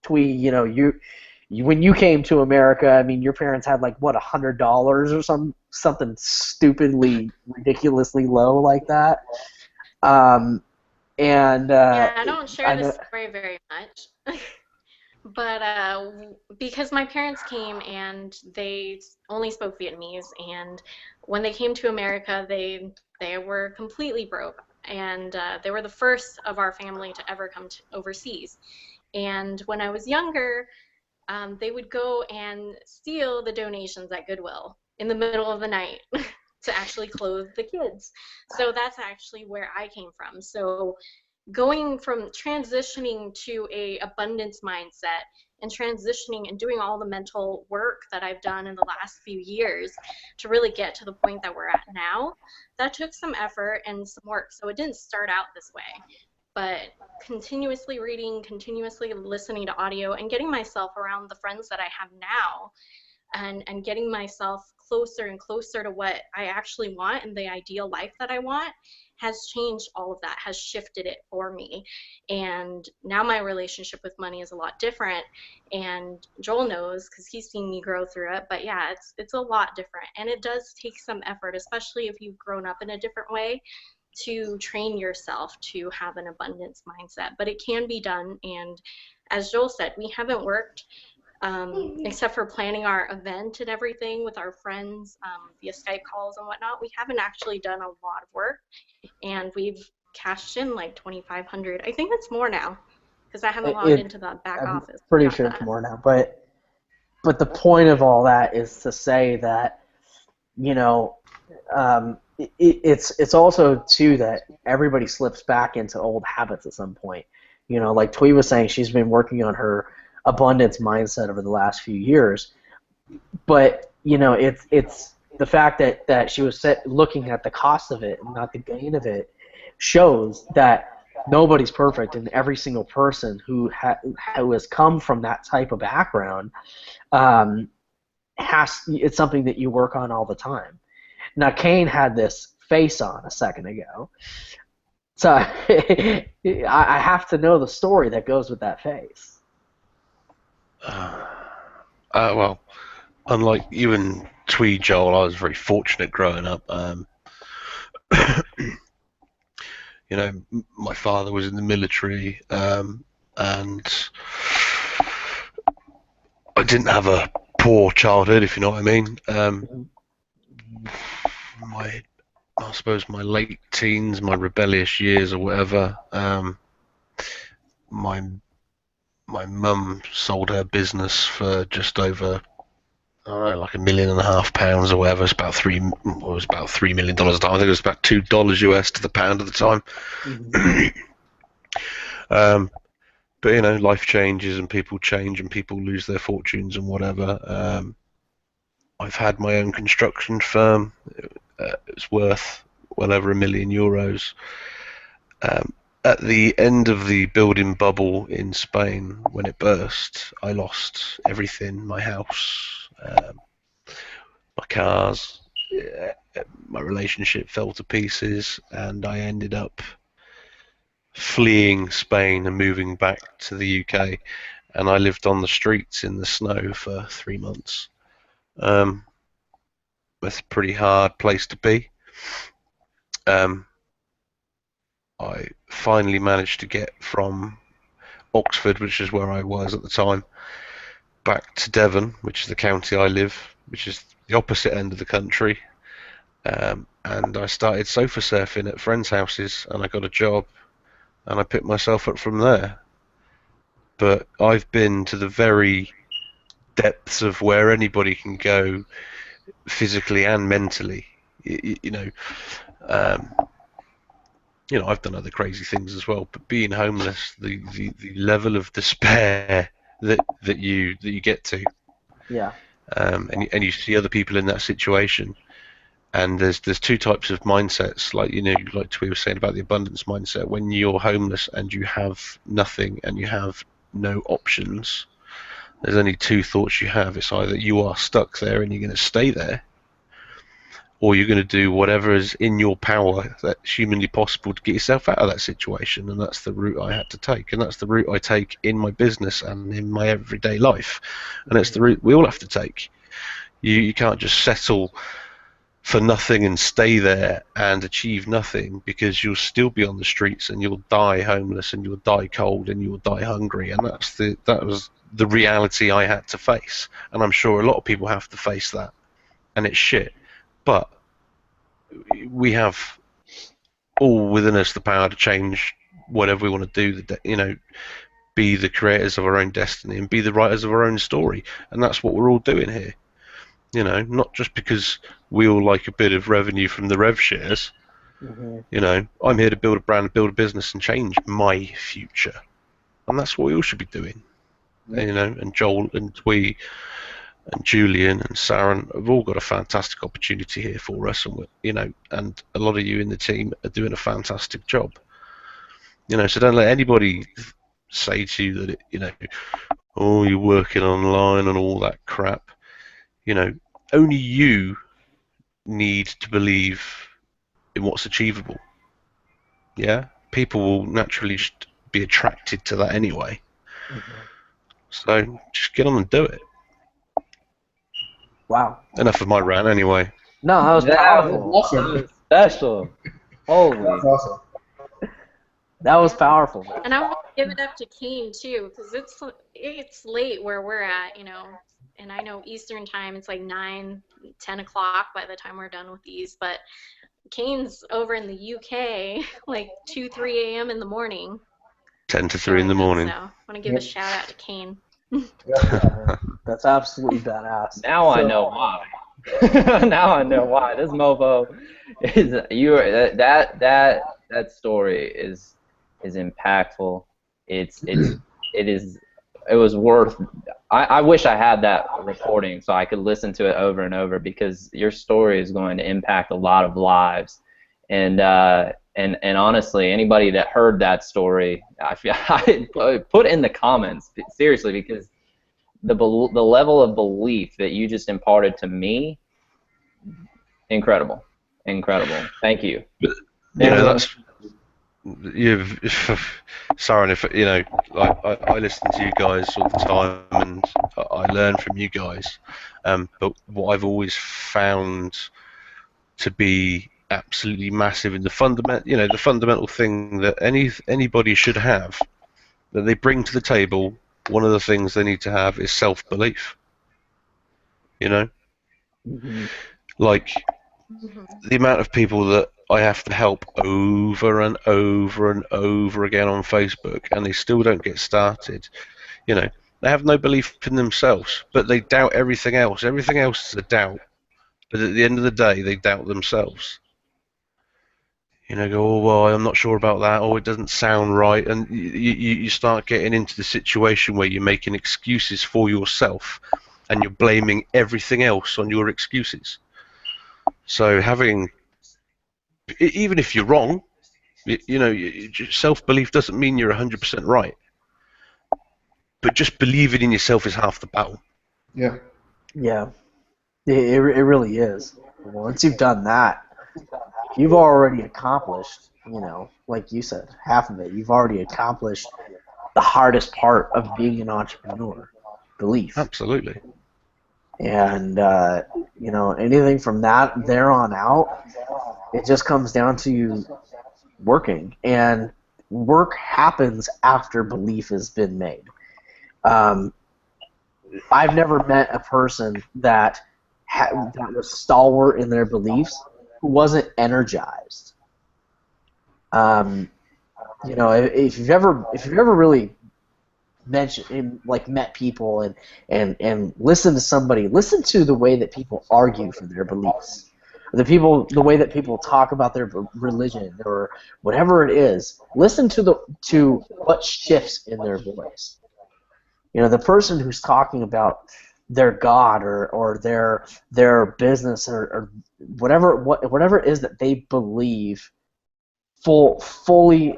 [SPEAKER 1] Twee, when you came to America, your parents had like what, $100 or something stupidly, ridiculously low like that.
[SPEAKER 2] Yeah, I don't share this story very much. But because my parents came and they only spoke Vietnamese, and when they came to America, they were completely broke, and they were the first of our family to ever come overseas. And when I was younger, they would go and steal the donations at Goodwill in the middle of the night to actually clothe the kids. So that's actually where I came from. So going from transitioning to a abundance mindset and transitioning and doing all the mental work that I've done in the last few years to really get to the point that we're at now, that took some effort and some work. So it didn't start out this way, but continuously reading, continuously listening to audio, and getting myself around the friends that I have now, and getting myself closer and closer to what I actually want and the ideal life that I want has changed all of that, has shifted it for me. And now my relationship with money is a lot different. And Joel knows because he's seen me grow through it. But yeah, it's a lot different. And it does take some effort, especially if you've grown up in a different way, to train yourself to have an abundance mindset. But it can be done. And as Joel said, we haven't worked except for planning our event and everything with our friends via Skype calls and whatnot. We haven't actually done a lot of work, and we've cashed in like 2,500. I think it's more now because I haven't logged into the back office.
[SPEAKER 1] I'm pretty sure it's more now. But the point of all that is to say that, you know, it's also too that everybody slips back into old habits at some point. You know, like Twee was saying, she's been working on her abundance mindset over the last few years, but you know, it's the fact that she was looking at the cost of it and not the gain of it shows that nobody's perfect, and every single person who has come from that type of background it's something that you work on all the time. Now, Kane had this face on a second ago, so I have to know the story that goes with that face.
[SPEAKER 5] Well, unlike you and Twee, Joel, I was very fortunate growing up. You know, my father was in the military, and I didn't have a poor childhood, if you know what I mean. I suppose my late teens, my rebellious years or whatever, my mum sold her business for just over, I don't know, like £1.5 million or whatever. It's about $3 million a time. I think it was about $2 US to the pound at the time. Mm-hmm. But you know, life changes and people change and people lose their fortunes and whatever. I've had my own construction firm. It's worth well over €1 million. At the end of the building bubble in Spain, when it burst, I lost everything: my house, my cars, my relationship fell to pieces, and I ended up fleeing Spain and moving back to the UK, and I lived on the streets in the snow for 3 months. It's a pretty hard place to be. I finally managed to get from Oxford, which is where I was at the time, back to Devon, which is the county I live, which is the opposite end of the country. And I started sofa surfing at friends' houses, and I got a job, and I picked myself up from there. But I've been to the very depths of where anybody can go physically and mentally. You know, I've done other crazy things as well, but being homeless, the level of despair that you get to,
[SPEAKER 1] yeah,
[SPEAKER 5] and you see other people in that situation, and there's two types of mindsets, like we were saying about the abundance mindset. When you're homeless and you have nothing and you have no options, there's only two thoughts you have. It's either you are stuck there and you're going to stay there, or you're going to do whatever is in your power that's humanly possible to get yourself out of that situation. And that's the route I had to take, and that's the route I take in my business and in my everyday life, and it's the route we all have to take. You can't just settle for nothing and stay there and achieve nothing, because you'll still be on the streets and you'll die homeless and you'll die cold and you'll die hungry. And that was the reality I had to face, and I'm sure a lot of people have to face that, and it's shit. But we have all within us the power to change whatever we want to do. Be the creators of our own destiny and be the writers of our own story, and that's what we're all doing here. Not just because we all like a bit of revenue from the rev shares. Mm-hmm. I'm here to build a brand, build a business, and change my future, and that's what we all should be doing. Yeah. And Joel and Twee and Julian and Saren have all got a fantastic opportunity here for us, and and a lot of you in the team are doing a fantastic job. So don't let anybody say to you that oh, you're working online and all that crap. only you need to believe in what's achievable. Yeah, people will naturally be attracted to that anyway. So just get on and do it.
[SPEAKER 1] Wow.
[SPEAKER 5] Enough of my rant anyway.
[SPEAKER 1] No, that was powerful.
[SPEAKER 3] Awesome.
[SPEAKER 4] That was special. Holy.
[SPEAKER 3] That's awesome.
[SPEAKER 1] That was powerful.
[SPEAKER 2] And I want to give it up to Kane too, because it's late where we're at, and I know Eastern time it's like 9, 10 o'clock by the time we're done with these, but Kane's over in the UK like 2, 3 a.m. in the morning.
[SPEAKER 5] 10 to 3 in the morning.
[SPEAKER 2] So I want to give a shout out to Kane.
[SPEAKER 1] That's absolutely badass.
[SPEAKER 4] Now I know why. Now I know why. This mofo is that story is impactful. It was worth. I wish I had that recording so I could listen to it over and over, because your story is going to impact a lot of lives. And honestly, anybody that heard that story, I put in the comments seriously, because the level of belief that you just imparted to me, incredible. Thank you.
[SPEAKER 5] That's Sorry, if I listen to you guys all the time, and I learn from you guys. But what I've always found to be absolutely massive in the fundamental thing that anybody should have, that they bring to the table, one of the things they need to have is self-belief. Like the amount of people that I have to help over and over and over again on Facebook, and they still don't get started. They have no belief in themselves, but they doubt everything else. Everything else is a doubt, but at the end of the day, they doubt themselves. Go, oh, well, I'm not sure about that, or it doesn't sound right, and you start getting into the situation where you're making excuses for yourself, and you're blaming everything else on your excuses. So even if you're wrong, self-belief doesn't mean you're 100% right. But just believing in yourself is half the battle.
[SPEAKER 3] Yeah.
[SPEAKER 1] Yeah. It really is. Once you've done that, you've already accomplished, like you said, half of it. You've already accomplished the hardest part of being an entrepreneur, belief.
[SPEAKER 5] Absolutely.
[SPEAKER 1] And, anything from there on out, it just comes down to you working. And work happens after belief has been made. I've never met a person that was stalwart in their beliefs who wasn't energized. If you've ever really met people and listen to somebody, listen to the way that people argue for their beliefs, the way that people talk about their religion or whatever it is. Listen to what shifts in their voice. The person who's talking about their God or their business or whatever it is that they believe fully.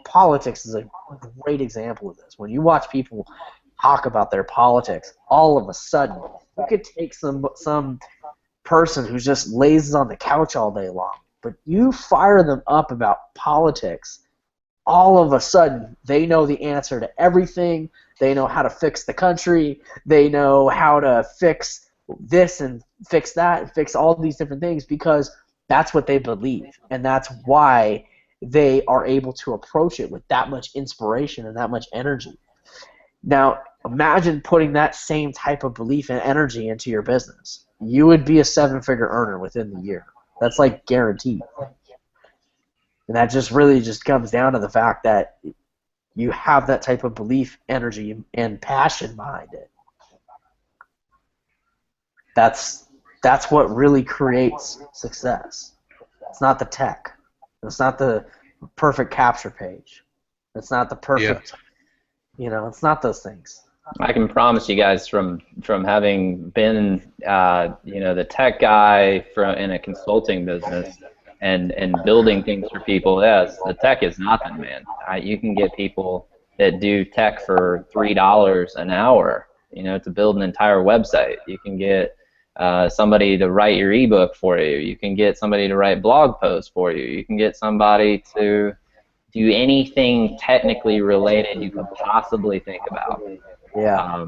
[SPEAKER 1] Politics is a great example of this. When you watch people talk about their politics, all of a sudden you could take some person who just lays on the couch all day long, but you fire them up about politics, all of a sudden they know the answer to everything. They know how to fix the country. They know how to fix this and fix that and fix all these different things, because that's what they believe, and that's why they are able to approach it with that much inspiration and that much energy. Now, imagine putting that same type of belief and energy into your business. You would be a 7-figure earner within the year. That's like guaranteed. And that just really just comes down to the fact that you have that type of belief, energy, and passion behind it. That's what really creates success. It's not the tech. It's not the perfect capture page. It's not the perfect, it's not those things.
[SPEAKER 4] I can promise you guys from having been, the tech guy in a consulting business and building things for people, the tech is nothing, man. You can get people that do tech for $3 an hour, to build an entire website. You can get somebody to write your ebook for you. You can get somebody to write blog posts for you. You can get somebody to do anything technically related you could possibly think about.
[SPEAKER 1] Yeah.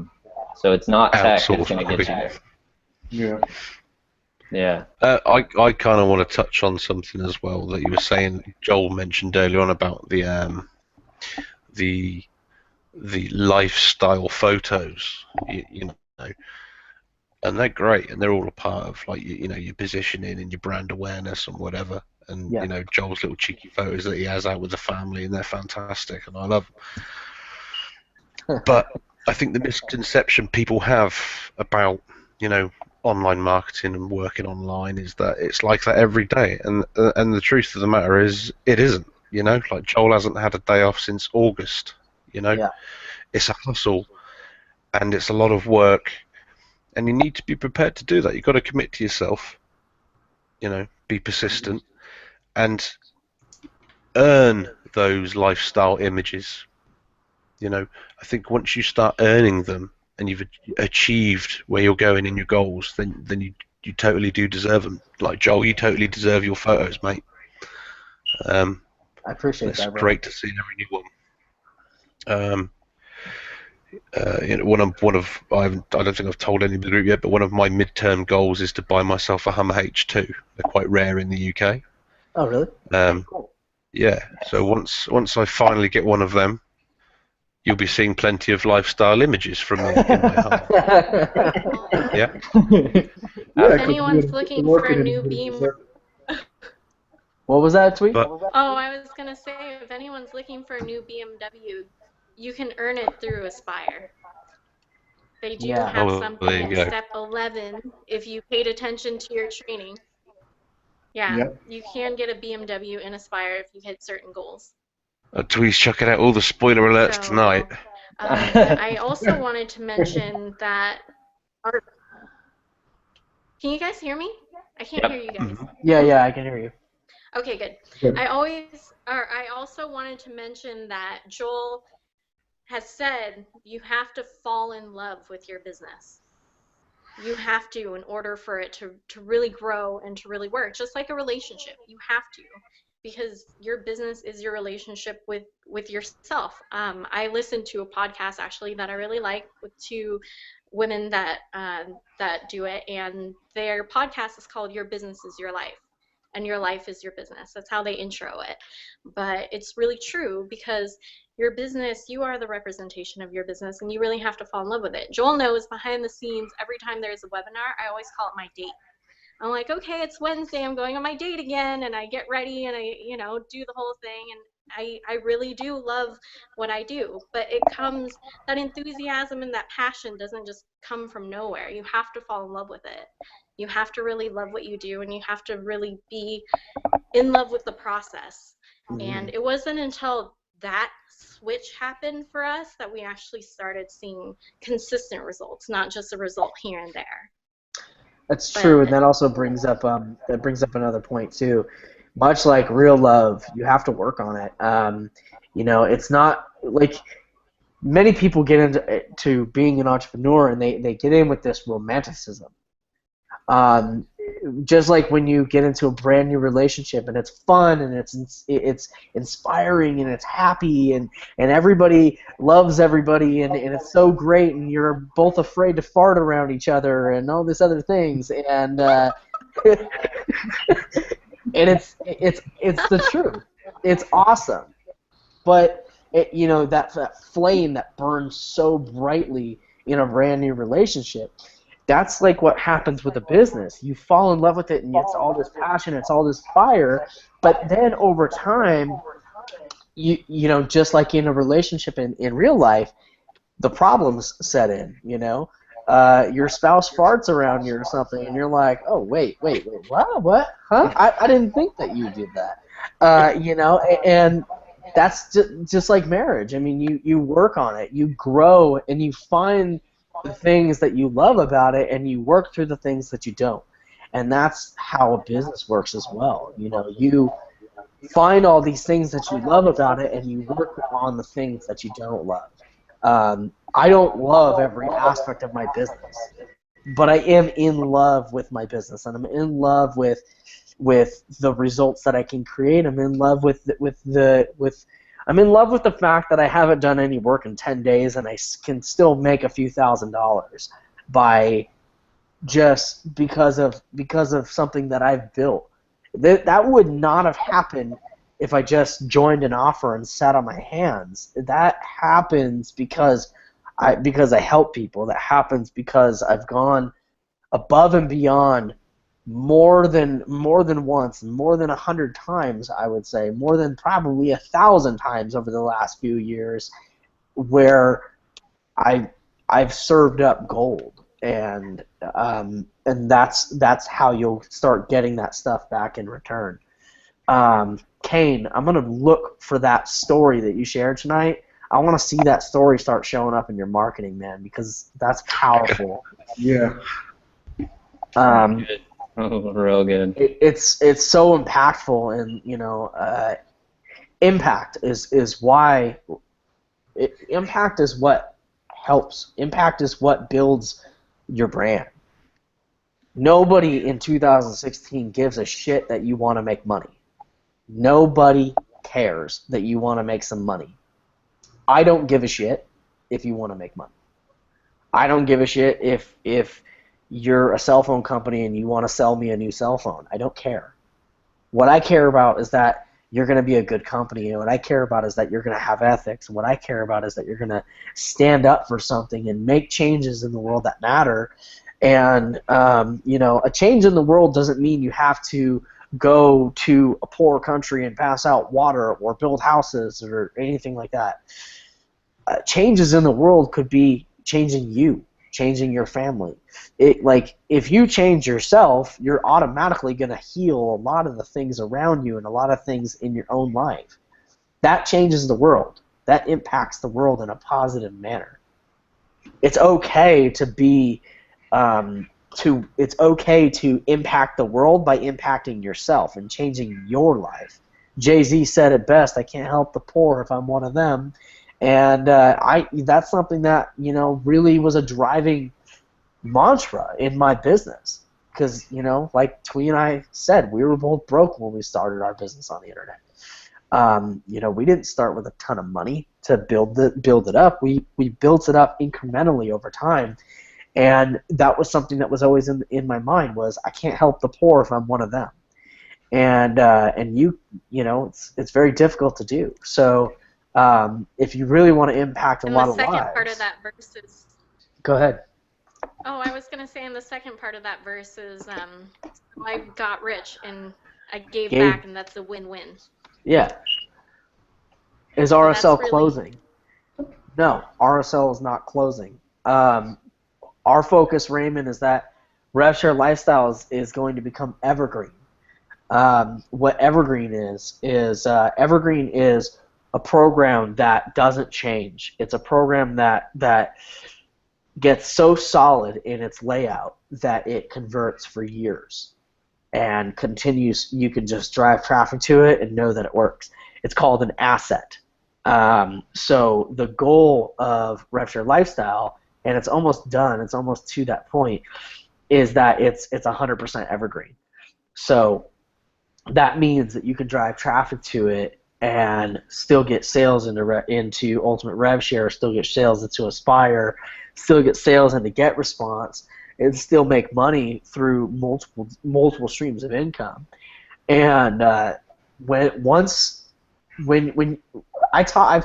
[SPEAKER 4] So it's not tech that's
[SPEAKER 5] Outsource
[SPEAKER 4] going to get you there.
[SPEAKER 3] Yeah.
[SPEAKER 4] Yeah.
[SPEAKER 5] I kind of want to touch on something as well that you were saying. Joel mentioned earlier on about the lifestyle photos. You know, and they're great, and they're all a part of like you know your positioning and your brand awareness and whatever. And
[SPEAKER 1] Yeah.
[SPEAKER 5] you know Joel's little cheeky photos that he has out with the family, and they're fantastic, and I love them. But I think the misconception people have about you know online marketing and working online is that it's like that every day, and the truth of the matter is it isn't. You know, like Joel hasn't had a day off since August. You know,
[SPEAKER 1] Yeah.
[SPEAKER 5] it's a hustle, and it's a lot of work. And you need to be prepared to do that. You've got to commit to yourself, you know, be persistent, and earn those lifestyle images. You know, I think once you start earning them and you've achieved where you're going in your goals, then you totally do deserve them. Like Joel, you totally deserve your photos, mate.
[SPEAKER 1] I appreciate
[SPEAKER 5] It's
[SPEAKER 1] that, bro.
[SPEAKER 5] great to see every new one. You know, I don't think I've told any of the group yet, but one of my midterm goals is to buy myself a Hummer H2. They're quite rare in the UK.
[SPEAKER 1] Oh, really? Cool.
[SPEAKER 5] Yeah. So once I finally get one of them, you'll be seeing plenty of lifestyle images from me in my Hummer. Yeah.
[SPEAKER 2] If anyone's looking for a new beam.
[SPEAKER 1] What was that tweet?
[SPEAKER 5] But,
[SPEAKER 2] Oh, I was gonna say, if anyone's looking for a new BMW, you can earn it through Aspire. They do have something in step 11 if you paid attention to your training. Yeah, you can get a BMW in Aspire if you hit certain goals.
[SPEAKER 5] Tweet's chucking out all the spoiler alerts tonight.
[SPEAKER 2] I also wanted to mention that Can you guys hear me? I can't hear you guys.
[SPEAKER 1] Yeah, I can hear you.
[SPEAKER 2] Okay, good. I also wanted to mention that Joel has said you have to fall in love with your business. You have to in order for it to really grow and to really work, just like a relationship. You have to, because your business is your relationship with yourself. I listened to a podcast actually that I really like with two women that do it, and their podcast is called Your Business is Your Life, and your life is your business. That's how they intro it. But it's really true, because your business, you are the representation of your business, and you really have to fall in love with it. Joel knows behind the scenes, every time there's a webinar, I always call it my date. I'm like, okay, it's Wednesday, I'm going on my date again, and I get ready and I, do the whole thing, and I really do love what I do, but it comes, that enthusiasm and that passion doesn't just come from nowhere. You have to fall in love with it. You have to really love what you do, and you have to really be in love with the process. And it wasn't until that switch happened for us that we actually started seeing consistent results, not just a result here and there.
[SPEAKER 1] That's true, and that also brings up another point too. Much like real love, you have to work on it. It's not like many people get into being an entrepreneur and they get in with this romanticism. Just like when you get into a brand new relationship and it's fun and it's inspiring and it's happy and everybody loves everybody and it's so great and you're both afraid to fart around each other and all these other things and and it's the truth. It's awesome, but that flame that burns so brightly in a brand new relationship. That's like what happens with a business. You fall in love with it, and it's all this passion, it's all this fire. But then over time, just like in a relationship in real life, the problems set in. Your spouse farts around you or something, and you're like, oh wait, what? Huh? I didn't think that you did that. And that's just like marriage. I mean, you work on it, you grow, and you find the things that you love about it, and you work through the things that you don't. And that's how a business works as well. You find all these things that you love about it, and you work on the things that you don't love. I don't love every aspect of my business. but I am in love with my business, and I'm in love with the results that I can create. I'm in love I'm in love with the fact that I haven't done any work in 10 days and I can still make a few $1,000s by just because of something that I've built. That would not have happened if I just joined an offer and sat on my hands. That happens because I help people. That happens because I've gone above and beyond more than once, more than 100 times, I would say, more than probably 1,000 times over the last few years, where I've served up gold, and that's how you'll start getting that stuff back in return. Kane, I'm gonna look for that story that you shared tonight. I want to see that story start showing up in your marketing, man, because that's powerful.
[SPEAKER 3] Yeah.
[SPEAKER 4] Real good.
[SPEAKER 1] It's so impactful, and impact is why. Impact is what helps. Impact is what builds your brand. Nobody in 2016 gives a shit that you want to make money. Nobody cares that you want to make some money. I don't give a shit if you want to make money. I don't give a shit if you're a cell phone company and you want to sell me a new cell phone. I don't care. What I care about is that you're going to be a good company. And what I care about is that you're going to have ethics. And what I care about is that you're going to stand up for something and make changes in the world that matter. And, a change in the world doesn't mean you have to go to a poor country and pass out water or build houses or anything like that. Changes in the world could be changing you, changing your family. If you change yourself, you're automatically going to heal a lot of the things around you and a lot of things in your own life. That changes the world. That impacts the world in a positive manner. It's okay to be it's okay to impact the world by impacting yourself and changing your life. Jay-Z said it best, I can't help the poor if I'm one of them. And that's something that, really was a driving mantra in my business. Because, like Twee and I said, we were both broke when we started our business on the internet. We didn't start with a ton of money to build it up. We built it up incrementally over time. And that was something that was always in my mind was I can't help the poor if I'm one of them. And it's very difficult to do. So if you really want to impact a lot of lives.
[SPEAKER 2] And the second part of that verse is.
[SPEAKER 1] Go ahead.
[SPEAKER 2] Oh, I was going to say in the second part of that verse is I got rich and I gave back, and that's a win-win.
[SPEAKER 1] Yeah. Is RSL closing? No, RSL is not closing. Our focus, Raymond, is that RevShare Lifestyles is going to become evergreen. What evergreen is evergreen is a program that doesn't change. It's a program that gets so solid in its layout that it converts for years and continues. You can just drive traffic to it and know that it works. It's called an asset. So the goal of RevShare Lifestyle, and it's almost done, it's almost to that point, is that it's 100% evergreen. So that means that you can drive traffic to it and still get sales into Ultimate RevShare, still get sales into Aspire, still get sales into GetResponse, and still make money through multiple streams of income. And I've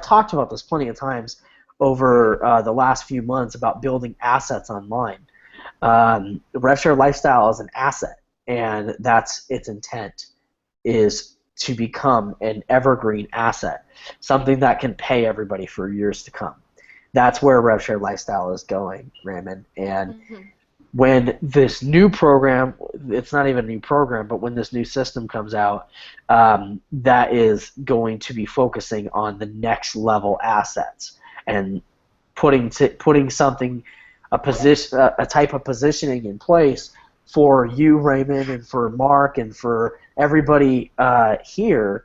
[SPEAKER 1] talked about this plenty of times over the last few months about building assets online. RevShare Lifestyle is an asset, and that's its intent, is to become an evergreen asset, something that can pay everybody for years to come. That's where RevShare Lifestyle is going, Raymond. And when this new program, it's not even a new program, but when this new system comes out, that is going to be focusing on the next level assets and putting something, a type of positioning in place for you, Raymond, and for Mark, and for everybody here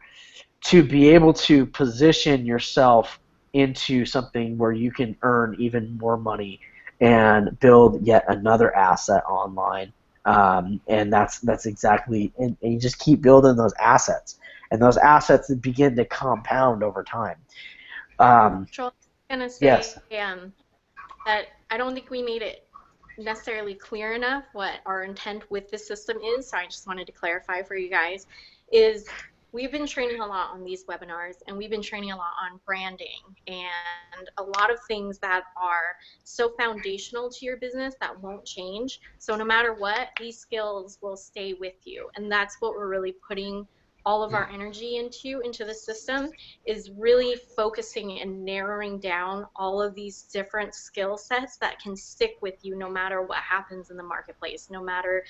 [SPEAKER 1] to be able to position yourself into something where you can earn even more money and build yet another asset online. And that's exactly, and you just keep building those assets, and those assets begin to compound over time.
[SPEAKER 2] Joel, I'm gonna say
[SPEAKER 1] Yes.
[SPEAKER 2] that I don't think we made it necessarily clear enough what our intent with this system is. So I just wanted to clarify for you guys is we've been training a lot on these webinars, and we've been training a lot on branding and a lot of things that are so foundational to your business that won't change. So no matter what, these skills will stay with you. And that's what we're really putting all of our energy into the system, is really focusing and narrowing down all of these different skill sets that can stick with you no matter what happens in the marketplace, no matter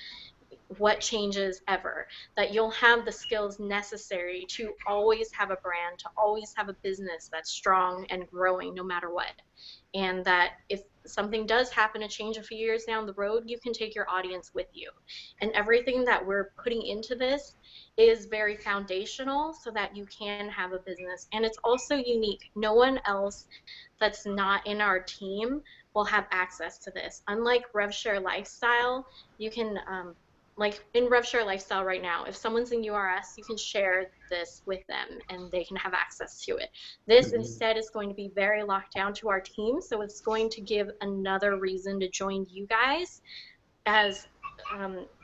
[SPEAKER 2] what changes ever, that you'll have the skills necessary to always have a brand, to always have a business that's strong and growing no matter what. And that if something does happen to change a few years down the road, you can take your audience with you. And everything that we're putting into this is very foundational so that you can have a business. And it's also unique. No one else that's not in our team will have access to this. Unlike RevShare Lifestyle, you can like in RevShare Lifestyle right now, if someone's in URS, you can share this with them and they can have access to it. This instead is going to be very locked down to our team, so it's going to give another reason to join you guys as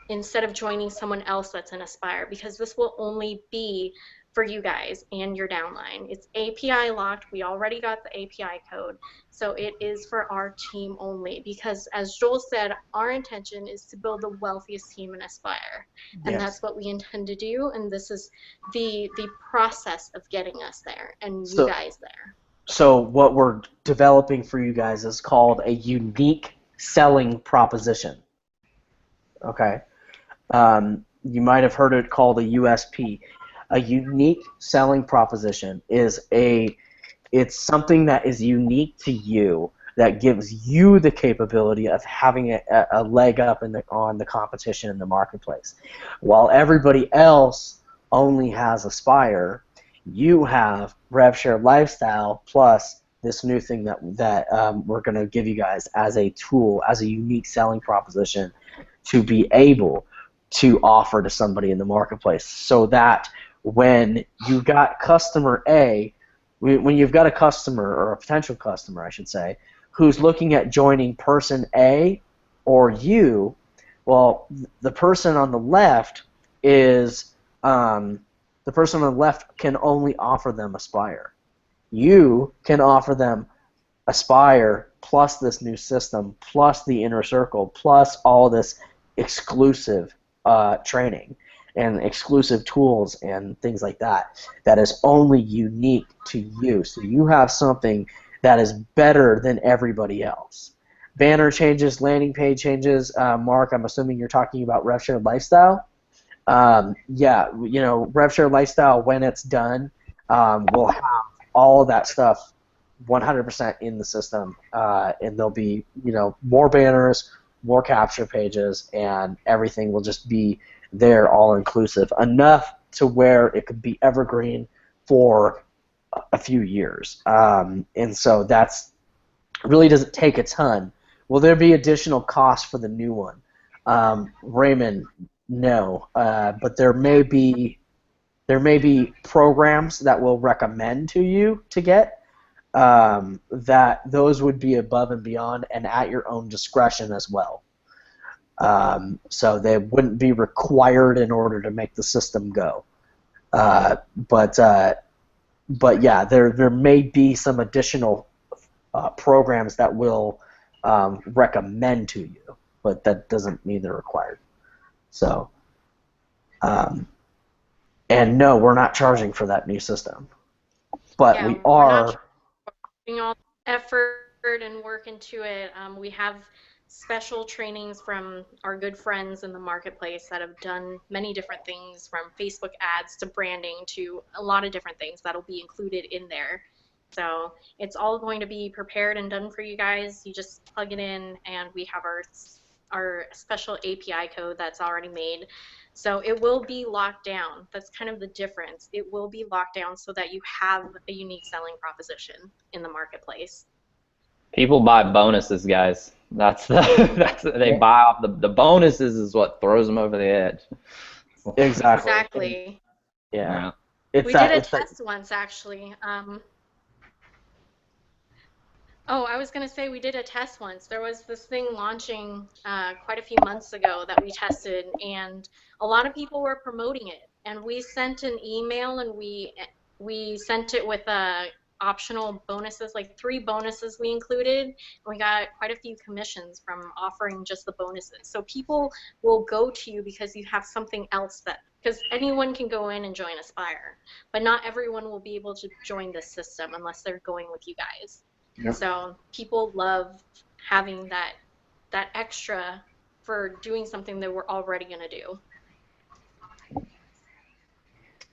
[SPEAKER 2] instead of joining someone else that's an Aspire, because this will only be for you guys and your downline. It's API locked. We already got the API code. So it is for our team only, because as Joel said, our intention is to build the wealthiest team in Aspire. And
[SPEAKER 1] Yes.
[SPEAKER 2] that's what we intend to do. And this is the process of getting us there and you
[SPEAKER 1] So,
[SPEAKER 2] guys there.
[SPEAKER 1] so what we're developing for you guys is called a unique selling proposition. Okay. You might have heard it called a USP. A unique selling proposition is it's something that is unique to you, that gives you the capability of having a leg up on the competition in the marketplace. While everybody else only has Aspire, you have RevShare Lifestyle plus this new thing that we're going to give you guys as a tool, as a unique selling proposition to be able to offer to somebody in the marketplace, so that when you've got customer A, when you've got a customer, or a potential customer, I should say, who's looking at joining person A or you, well, the person on the left is the person on the left can only offer them Aspire. You can offer them Aspire plus this new system, plus the inner circle, plus all this exclusive training and exclusive tools and things like that, that is only unique to you. So you have something that is better than everybody else. Banner changes, landing page changes. Mark, I'm assuming you're talking about RevShare Lifestyle. Yeah, you know, RevShare Lifestyle, when it's done, will have all of that stuff 100% in the system, and there'll be, you know, more banners, more capture pages, and everything will just be there, all inclusive, enough to where it could be evergreen for a few years. And so that's really doesn't take a ton. Will there be additional costs for the new one? Raymond, no, but there may be programs that will recommend to you to get, that those would be above and beyond and at your own discretion as well. So they wouldn't be required in order to make the system go. But yeah, there may be some additional programs that will recommend to you, but that doesn't mean they're required. So, and no, we're not charging for that new system, but
[SPEAKER 2] Yeah,
[SPEAKER 1] we
[SPEAKER 2] we're not
[SPEAKER 1] are.
[SPEAKER 2] putting all the effort and work into it. We have special trainings from our good friends in the marketplace that have done many different things, from Facebook ads to branding to a lot of different things that'll be included in there. So it's all going to be prepared and done for you guys. You just plug it in, and we have our special API code that's already made. So it will be locked down. That's kind of the difference. It will be locked down so that you have a unique selling proposition in the marketplace.
[SPEAKER 4] People buy bonuses, guys. They buy off the bonuses is what throws them over the edge.
[SPEAKER 1] Exactly. Yeah.
[SPEAKER 2] We did a test once, actually. Oh, I was going to say we did a test once. There was this thing launching quite a few months ago that we tested, and a lot of people were promoting it. And we sent an email, and we sent it with optional bonuses, like 3 bonuses we included. And we got quite a few commissions from offering just the bonuses. So people will go to you because you have something else because anyone can go in and join Aspire, but not everyone will be able to join this system unless they're going with you guys. Yep. So people love having that extra for doing something that we're already going to do.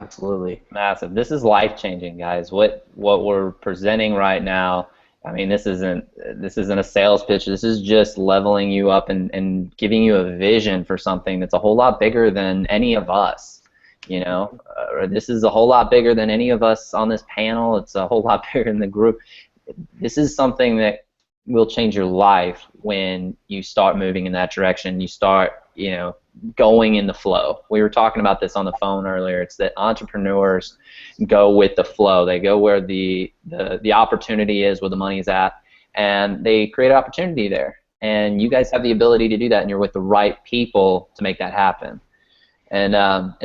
[SPEAKER 1] Absolutely.
[SPEAKER 4] Massive. This is life-changing, guys. What we're presenting right now, I mean, this isn't a sales pitch. This is just leveling you up and giving you a vision for something that's a whole lot bigger than any of us. This is a whole lot bigger than any of us on this panel. It's a whole lot bigger than the group. This is something that will change your life when you start moving in that direction. You start, going in the flow. We were talking about this on the phone earlier. It's that entrepreneurs go with the flow. They go where the opportunity is, where the money is at, and they create opportunity there. And you guys have the ability to do that, and you're with the right people to make that happen. And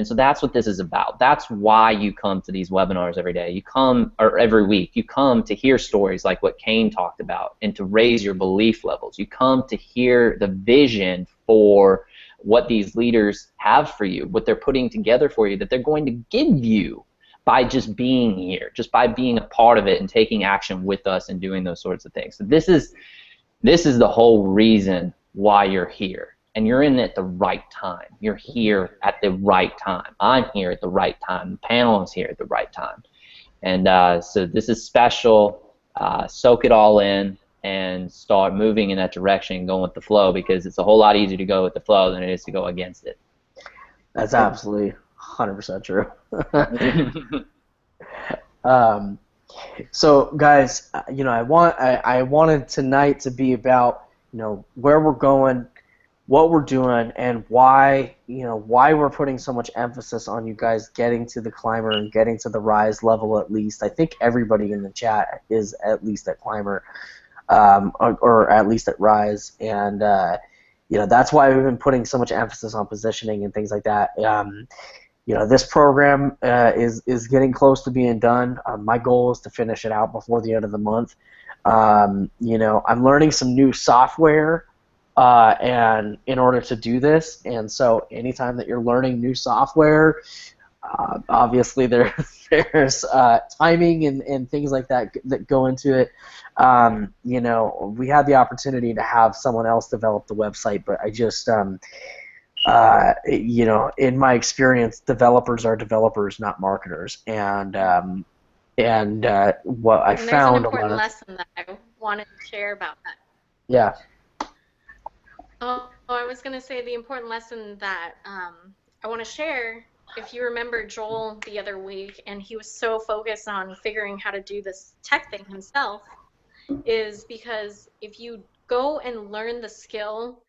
[SPEAKER 4] so that's what this is about. That's why you come to these webinars every day. You come, or every week. You come to hear stories like what Kane talked about and to raise your belief levels. You come to hear the vision for what these leaders have for you, what they're putting together for you, that they're going to give you by just being here, just by being a part of it and taking action with us and doing those sorts of things. So this is the whole reason why you're here. And you're in at the right time. You're here at the right time. I'm here at the right time. The panel is here at the right time. And so this is special. Soak it all in and start moving in that direction, going with the flow, because it's a whole lot easier to go with the flow than it is to go against it.
[SPEAKER 1] That's absolutely 100% true. So guys, I wanted tonight to be about where we're going, what we're doing, and why we're putting so much emphasis on you guys getting to the climber and getting to the rise level at least. I think everybody in the chat is at least at climber, or at least at rise, and that's why we've been putting so much emphasis on positioning and things like that. This program is getting close to being done. My goal is to finish it out before the end of the month. I'm learning some new software. And in order to do this, and so anytime that you're learning new software, obviously there's timing and things like that go into it. We had the opportunity to have someone else develop the website, but I just, in my experience, developers are developers, not marketers, and what I found.
[SPEAKER 2] There's an important lesson that I wanted to share about that.
[SPEAKER 1] Yeah.
[SPEAKER 2] Oh, I was going to say the important lesson that I want to share. If you remember Joel the other week, and he was so focused on figuring how to do this tech thing himself, is because if you go and learn the skill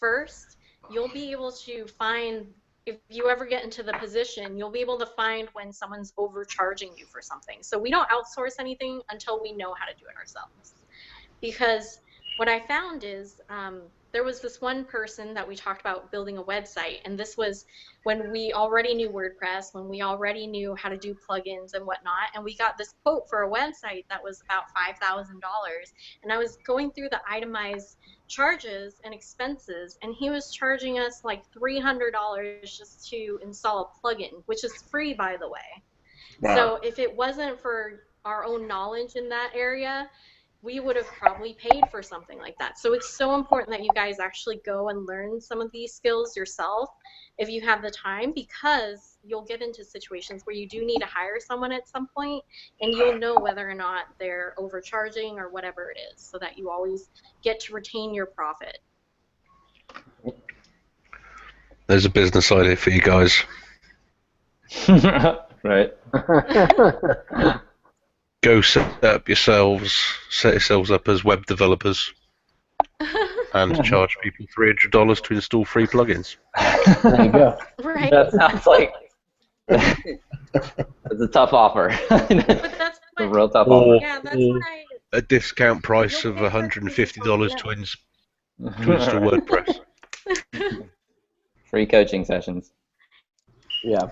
[SPEAKER 2] first, you'll be able to find, if you ever get into the position, you'll be able to find when someone's overcharging you for something. So we don't outsource anything until we know how to do it ourselves. Because what I found is there was this one person that we talked about building a website, and this was when we already knew WordPress, when we already knew how to do plugins and whatnot, and we got this quote for a website that was about $5,000, and I was going through the itemized charges and expenses, and he was charging us like $300 just to install a plugin, which is free, by the way. Wow. So if it wasn't for our own knowledge in that area, we would have probably paid for something like that. So it's so important that you guys actually go and learn some of these skills yourself if you have the time, because you'll get into situations where you do need to hire someone at some point, and you'll know whether or not they're overcharging or whatever it is, so that you always get to retain your profit.
[SPEAKER 5] There's a business idea for you guys.
[SPEAKER 4] Right.
[SPEAKER 5] Go set yourselves up as web developers and charge people $300 to install free plugins.
[SPEAKER 1] There you go.
[SPEAKER 2] Right.
[SPEAKER 4] That sounds like it's a tough offer.
[SPEAKER 2] But that's
[SPEAKER 4] a
[SPEAKER 2] what,
[SPEAKER 4] real tough
[SPEAKER 5] Or,
[SPEAKER 4] offer.
[SPEAKER 2] yeah, that's
[SPEAKER 5] or
[SPEAKER 2] what I,
[SPEAKER 5] a discount price
[SPEAKER 2] you'll
[SPEAKER 5] of
[SPEAKER 2] pay for pages on
[SPEAKER 5] $150
[SPEAKER 2] yeah.
[SPEAKER 5] to install WordPress.
[SPEAKER 4] Free coaching sessions.
[SPEAKER 1] Yeah.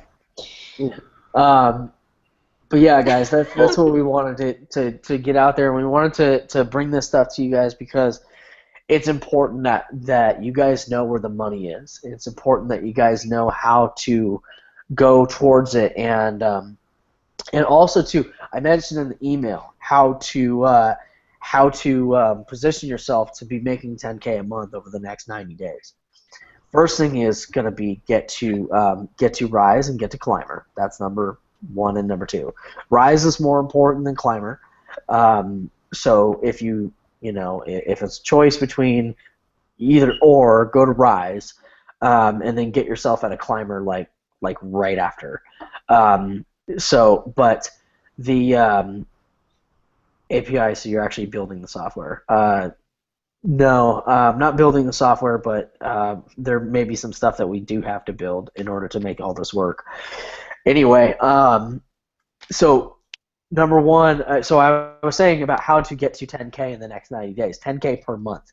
[SPEAKER 1] But yeah, guys, that's what we wanted to get out there. We wanted to bring this stuff to you guys because it's important that you guys know where the money is. It's important that you guys know how to go towards it, and also too, I mentioned in the email how to position yourself to be making 10K a month over the next 90 days. First thing is going to be get to Rise and get to Climber. That's number 1 and number 2. Rise is more important than Climber. So if if it's a choice between either or, go to Rise, and then get yourself at a Climber like right after. But the API, so you're actually building the software. No, not building the software, but there may be some stuff that we do have to build in order to make all this work. Anyway, so number 1, so I was saying about how to get to 10K in the next 90 days, 10K per month.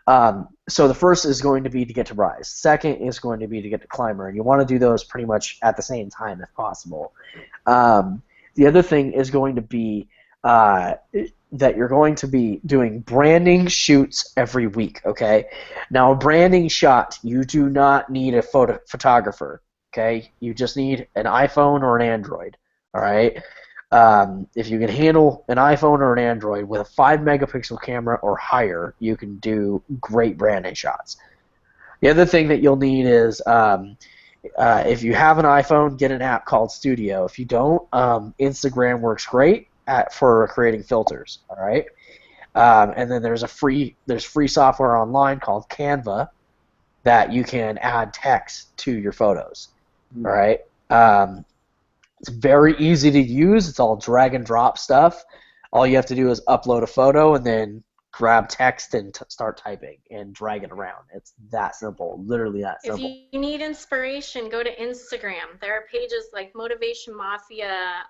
[SPEAKER 1] So the first is going to be to get to Rise. Second is going to be to get to Climber, and you want to do those pretty much at the same time if possible. The other thing is going to be that you're going to be doing branding shoots every week, okay? Now, a branding shot, you do not need a photographer, okay? You just need an iPhone or an Android, all right? If you can handle an iPhone or an Android with a 5-megapixel camera or higher, you can do great branding shots. The other thing that you'll need is if you have an iPhone, get an app called Studio. If you don't, Instagram works great for creating filters. All right, and then there's free software online called Canva that you can add text to your photos. All right. It's very easy to use. It's all drag and drop stuff. All you have to do is upload a photo and then grab text and start typing and drag it around. It's that simple, literally that simple.
[SPEAKER 2] If you need inspiration, go to Instagram. There are pages like Motivation Mafia,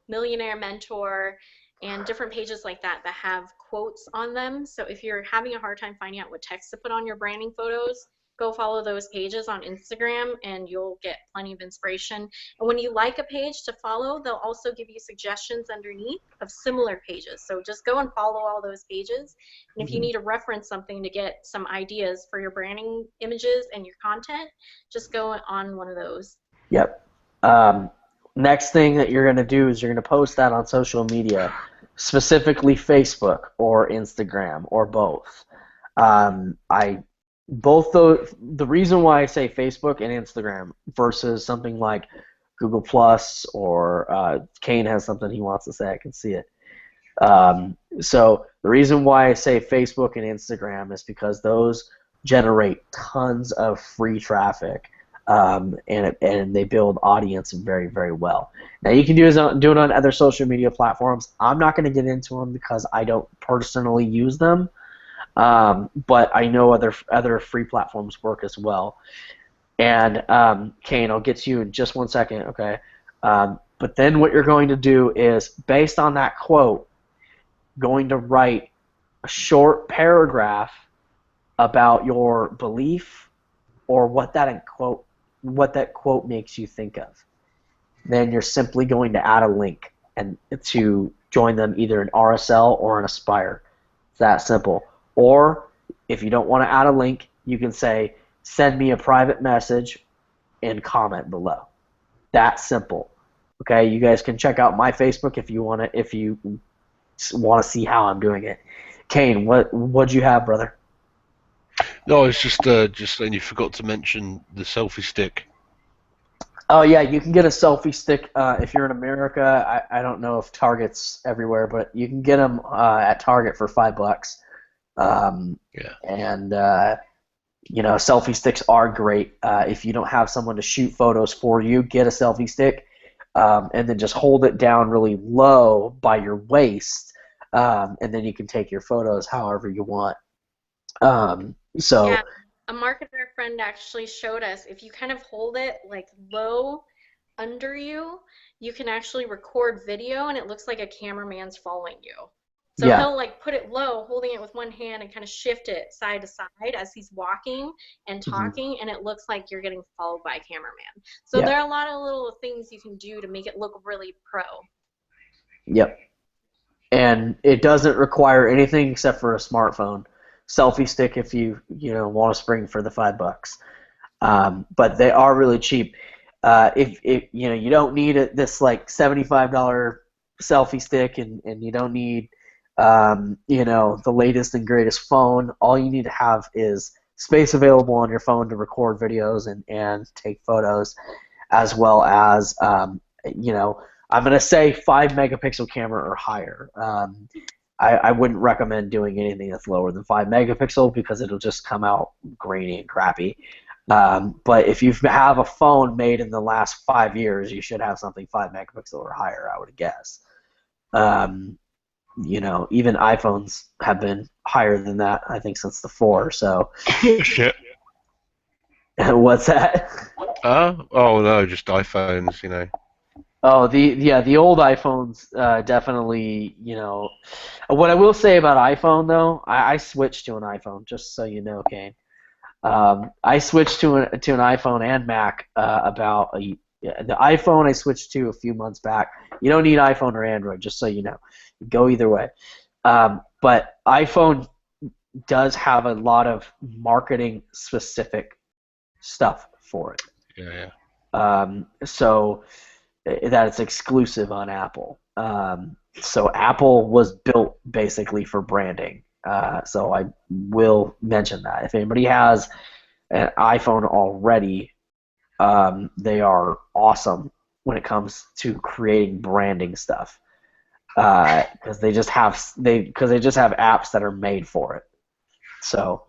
[SPEAKER 2] Millionaire Mentor, and different pages like that that have quotes on them. So if you're having a hard time finding out what text to put on your branding photos, go follow those pages on Instagram and you'll get plenty of inspiration. And when you like a page to follow, they'll also give you suggestions underneath of similar pages. So just go and follow all those pages. And if you need to reference something to get some ideas for your branding images and your content, just go on one of those.
[SPEAKER 1] Yep. Next thing that you're going to do is you're going to post that on social media, specifically Facebook or Instagram or both. The reason why I say Facebook and Instagram versus something like Google Plus or Kane has something he wants to say, I can see it. So the reason why I say Facebook and Instagram is because those generate tons of free traffic, and they build audience very, very well. Now you can do it on other social media platforms. I'm not going to get into them because I don't personally use them. But I know other free platforms work as well. And Kane, I'll get to you in just 1 second, okay? But then what you're going to do is, based on that quote, going to write a short paragraph about your belief or what that quote makes you think of. Then you're simply going to add a link and to join them either in RSL or in Aspire. It's that simple. Or if you don't want to add a link, you can say, send me a private message and comment below. That simple. Okay, you guys can check out my Facebook if you want to see how I'm doing it. Kane, what'd you have, brother?
[SPEAKER 5] No, it's just saying you forgot to mention the selfie stick.
[SPEAKER 1] Oh yeah, you can get a selfie stick if you're in America. I don't know if Target's everywhere, but you can get them at Target for $5.
[SPEAKER 5] Yeah.
[SPEAKER 1] And selfie sticks are great. If you don't have someone to shoot photos for you, get a selfie stick. and then just hold it down really low by your waist, and then you can take your photos however you want. So
[SPEAKER 2] yeah, a marketer friend actually showed us if you kind of hold it like low under you, you can actually record video and it looks like a cameraman's following you. So
[SPEAKER 1] yeah,
[SPEAKER 2] he'll like put it low, holding it with one hand and kind of shift it side to side as he's walking and talking, and it looks like you're getting followed by a cameraman. So
[SPEAKER 1] yeah,
[SPEAKER 2] there are a lot of little things you can do to make it look really pro.
[SPEAKER 1] yep. And it doesn't require anything except for a smartphone. Selfie stick if you want to spring for the $5. But they are really cheap. If you don't need this like $75 selfie stick, and you don't need the latest and greatest phone. All you need to have is space available on your phone to record videos and take photos, as well as I'm going to say 5 megapixel camera or higher. I wouldn't recommend doing anything that's lower than 5 megapixel because it'll just come out grainy and crappy. But if you have a phone made in the last 5 years, you should have something 5 megapixel or higher, I would guess. Even iPhones have been higher than that, I think, since the 4. So.
[SPEAKER 5] Shit.
[SPEAKER 1] What's that?
[SPEAKER 5] Oh no, just iPhones.
[SPEAKER 1] Oh, the old iPhones definitely. What I will say about iPhone though, I switched to an iPhone, just so you know, Kane. I switched to an iPhone and Mac the iPhone I switched to a few months back. You don't need iPhone or Android, just so you know. Go either way. But iPhone does have a lot of marketing specific stuff for it.
[SPEAKER 5] Yeah.
[SPEAKER 1] So that it's exclusive on Apple. So Apple was built basically for branding. So I will mention that. If anybody has an iPhone already, they are awesome when it comes to creating branding stuff. Because they just have apps that are made for it. So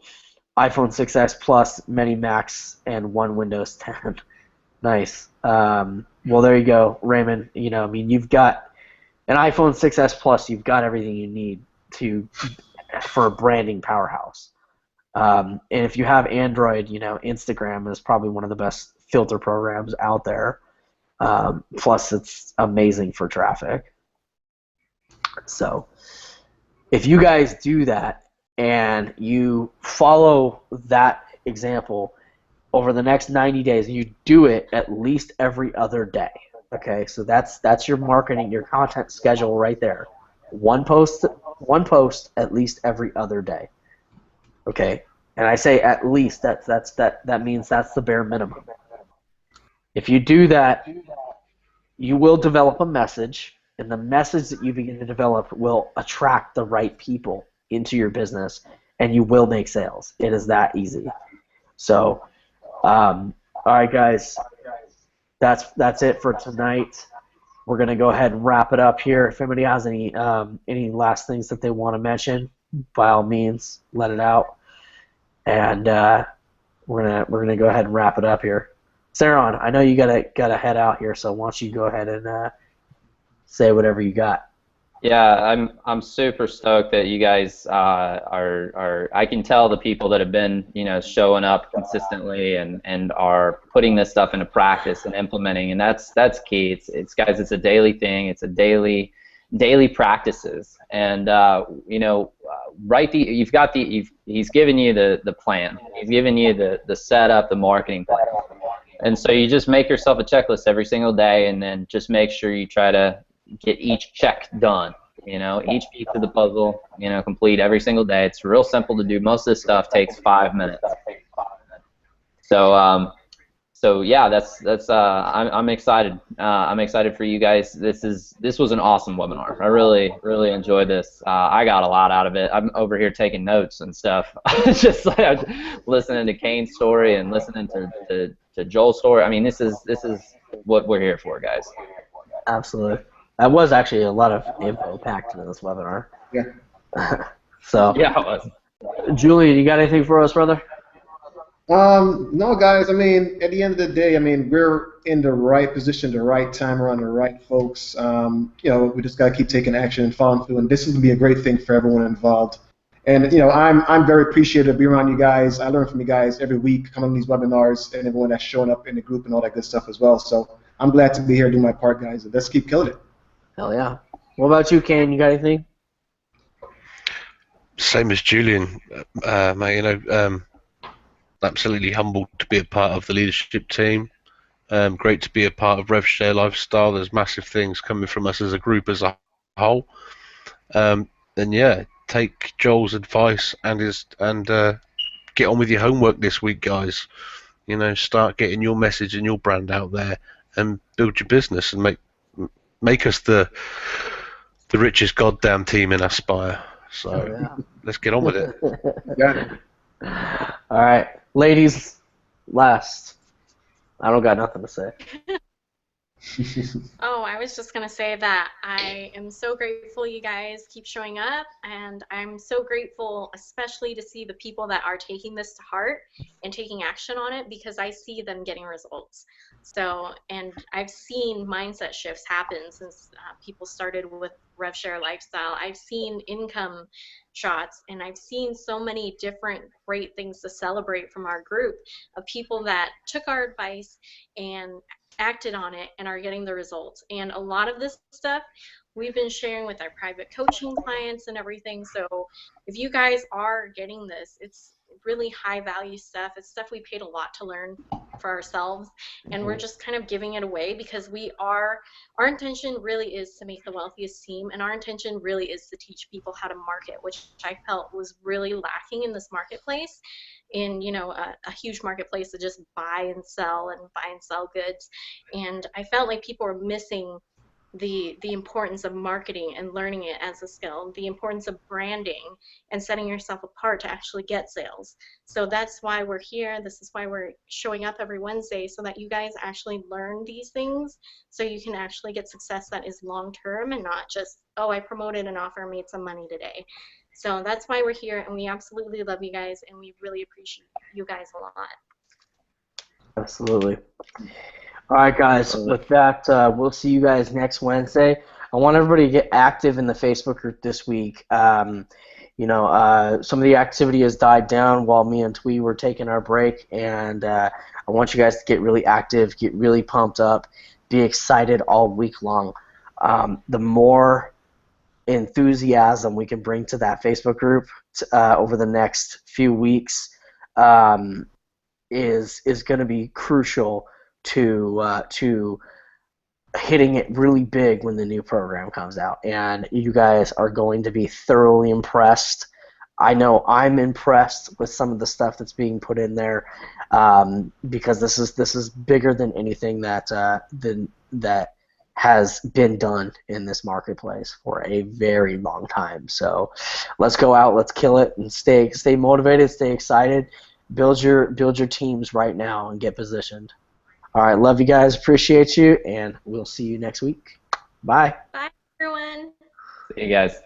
[SPEAKER 1] iPhone 6s Plus, many Macs, and one Windows 10. Nice. Well, there you go, Raymond. You've got an iPhone 6s Plus. You've got everything you need for a branding powerhouse. And if you have Android, Instagram is probably one of the best filter programs out there. Plus, it's amazing for traffic. So, if you guys do that and you follow that example over the next 90 days, and you do it at least every other day. Okay, so that's your marketing, your content schedule right there. One post at least every other day. Okay, and I say at least. That means that's the bare minimum. If you do that, you will develop a message, and the message that you begin to develop will attract the right people into your business, and you will make sales. It is that easy. So, all right, guys, that's it for tonight. We're gonna go ahead and wrap it up here. If anybody has any last things that they want to mention, by all means, let it out. And we're gonna go ahead and wrap it up here. Saron, I know you gotta head out here, so why don't you go ahead and say whatever you got.
[SPEAKER 4] Yeah, I'm super stoked that you guys are. I can tell the people that have been showing up consistently and are putting this stuff into practice and implementing, and that's key. It's guys, it's a daily thing. It's a daily practices, and he's given you the plan. He's given you the setup, the marketing plan. And so you just make yourself a checklist every single day, and then just make sure you try to get each check done. Each piece of the puzzle, complete every single day. It's real simple to do. Most of this stuff takes 5 minutes. So yeah, that's I'm excited. I'm excited for you guys. This was an awesome webinar. I really enjoyed this. I got a lot out of it. I'm over here taking notes and stuff. Just like listening to Kane's story and listening to Joel's story. I mean, this is what we're here for, guys.
[SPEAKER 1] Absolutely. That was actually a lot of info packed into this webinar.
[SPEAKER 3] Yeah.
[SPEAKER 1] So.
[SPEAKER 4] Yeah, it was.
[SPEAKER 1] Julian, you got anything for us, brother?
[SPEAKER 3] No, guys. I mean, at the end of the day, I mean, we're in the right position, the right time, around the right folks. We just gotta keep taking action and following through, and this is gonna be a great thing for everyone involved. And I'm very appreciative of being around you guys. I learn from you guys every week, coming to these webinars, and everyone that's showing up in the group and all that good stuff as well. So I'm glad to be here doing my part, guys. And let's keep killing it.
[SPEAKER 1] Hell yeah. What about you, Kane? You got anything?
[SPEAKER 5] Same as Julian, mate. Absolutely humbled to be a part of the leadership team. Great to be a part of RevShare Lifestyle. There's massive things coming from us as a group as a whole. And yeah, take Joel's advice and get on with your homework this week, guys. Start getting your message and your brand out there and build your business and make us the richest goddamn team in Aspire. So let's get on with it.
[SPEAKER 3] Got it.
[SPEAKER 1] All right, ladies, last. I don't got nothing to say.
[SPEAKER 2] Oh, I was just going to say that I am so grateful you guys keep showing up, and I'm so grateful especially to see the people that are taking this to heart and taking action on it, because I see them getting results. So, and I've seen mindset shifts happen since people started with RevShare Lifestyle. I've seen income shots, and I've seen so many different great things to celebrate from our group of people that took our advice and acted on it and are getting the results. And a lot of this stuff we've been sharing with our private coaching clients and everything. So if you guys are getting this, it's really high value stuff. It's stuff we paid a lot to learn for ourselves, and we're just kind of giving it away because our intention really is to make the wealthiest team, and our intention really is to teach people how to market, which I felt was really lacking in this marketplace, in a huge marketplace to just buy and sell goods. And I felt like people were missing the importance of marketing and learning it as a skill, the importance of branding and setting yourself apart to actually get sales. So that's why we're here. This is why we're showing up every Wednesday, so that you guys actually learn these things, so you can actually get success that is long term and not just, oh, I promoted an offer and made some money today. So that's why we're here, and we absolutely love you guys, and we really appreciate you guys a lot.
[SPEAKER 1] Absolutely. All right, guys. With that, we'll see you guys next Wednesday. I want everybody to get active in the Facebook group this week. Some of the activity has died down while me and Twee were taking our break, and I want you guys to get really active, get really pumped up, be excited all week long. The more enthusiasm we can bring to that Facebook group over the next few weeks is going to be crucial to hitting it really big when the new program comes out. And you guys are going to be thoroughly impressed. I know I'm impressed with some of the stuff that's being put in there, because this is bigger than anything that has been done in this marketplace for a very long time. So let's go out, let's kill it, and stay motivated, stay excited, build your teams right now, and get positioned. All right, love you guys, appreciate you, and we'll see you next week. Bye.
[SPEAKER 2] Bye, everyone.
[SPEAKER 4] See you guys.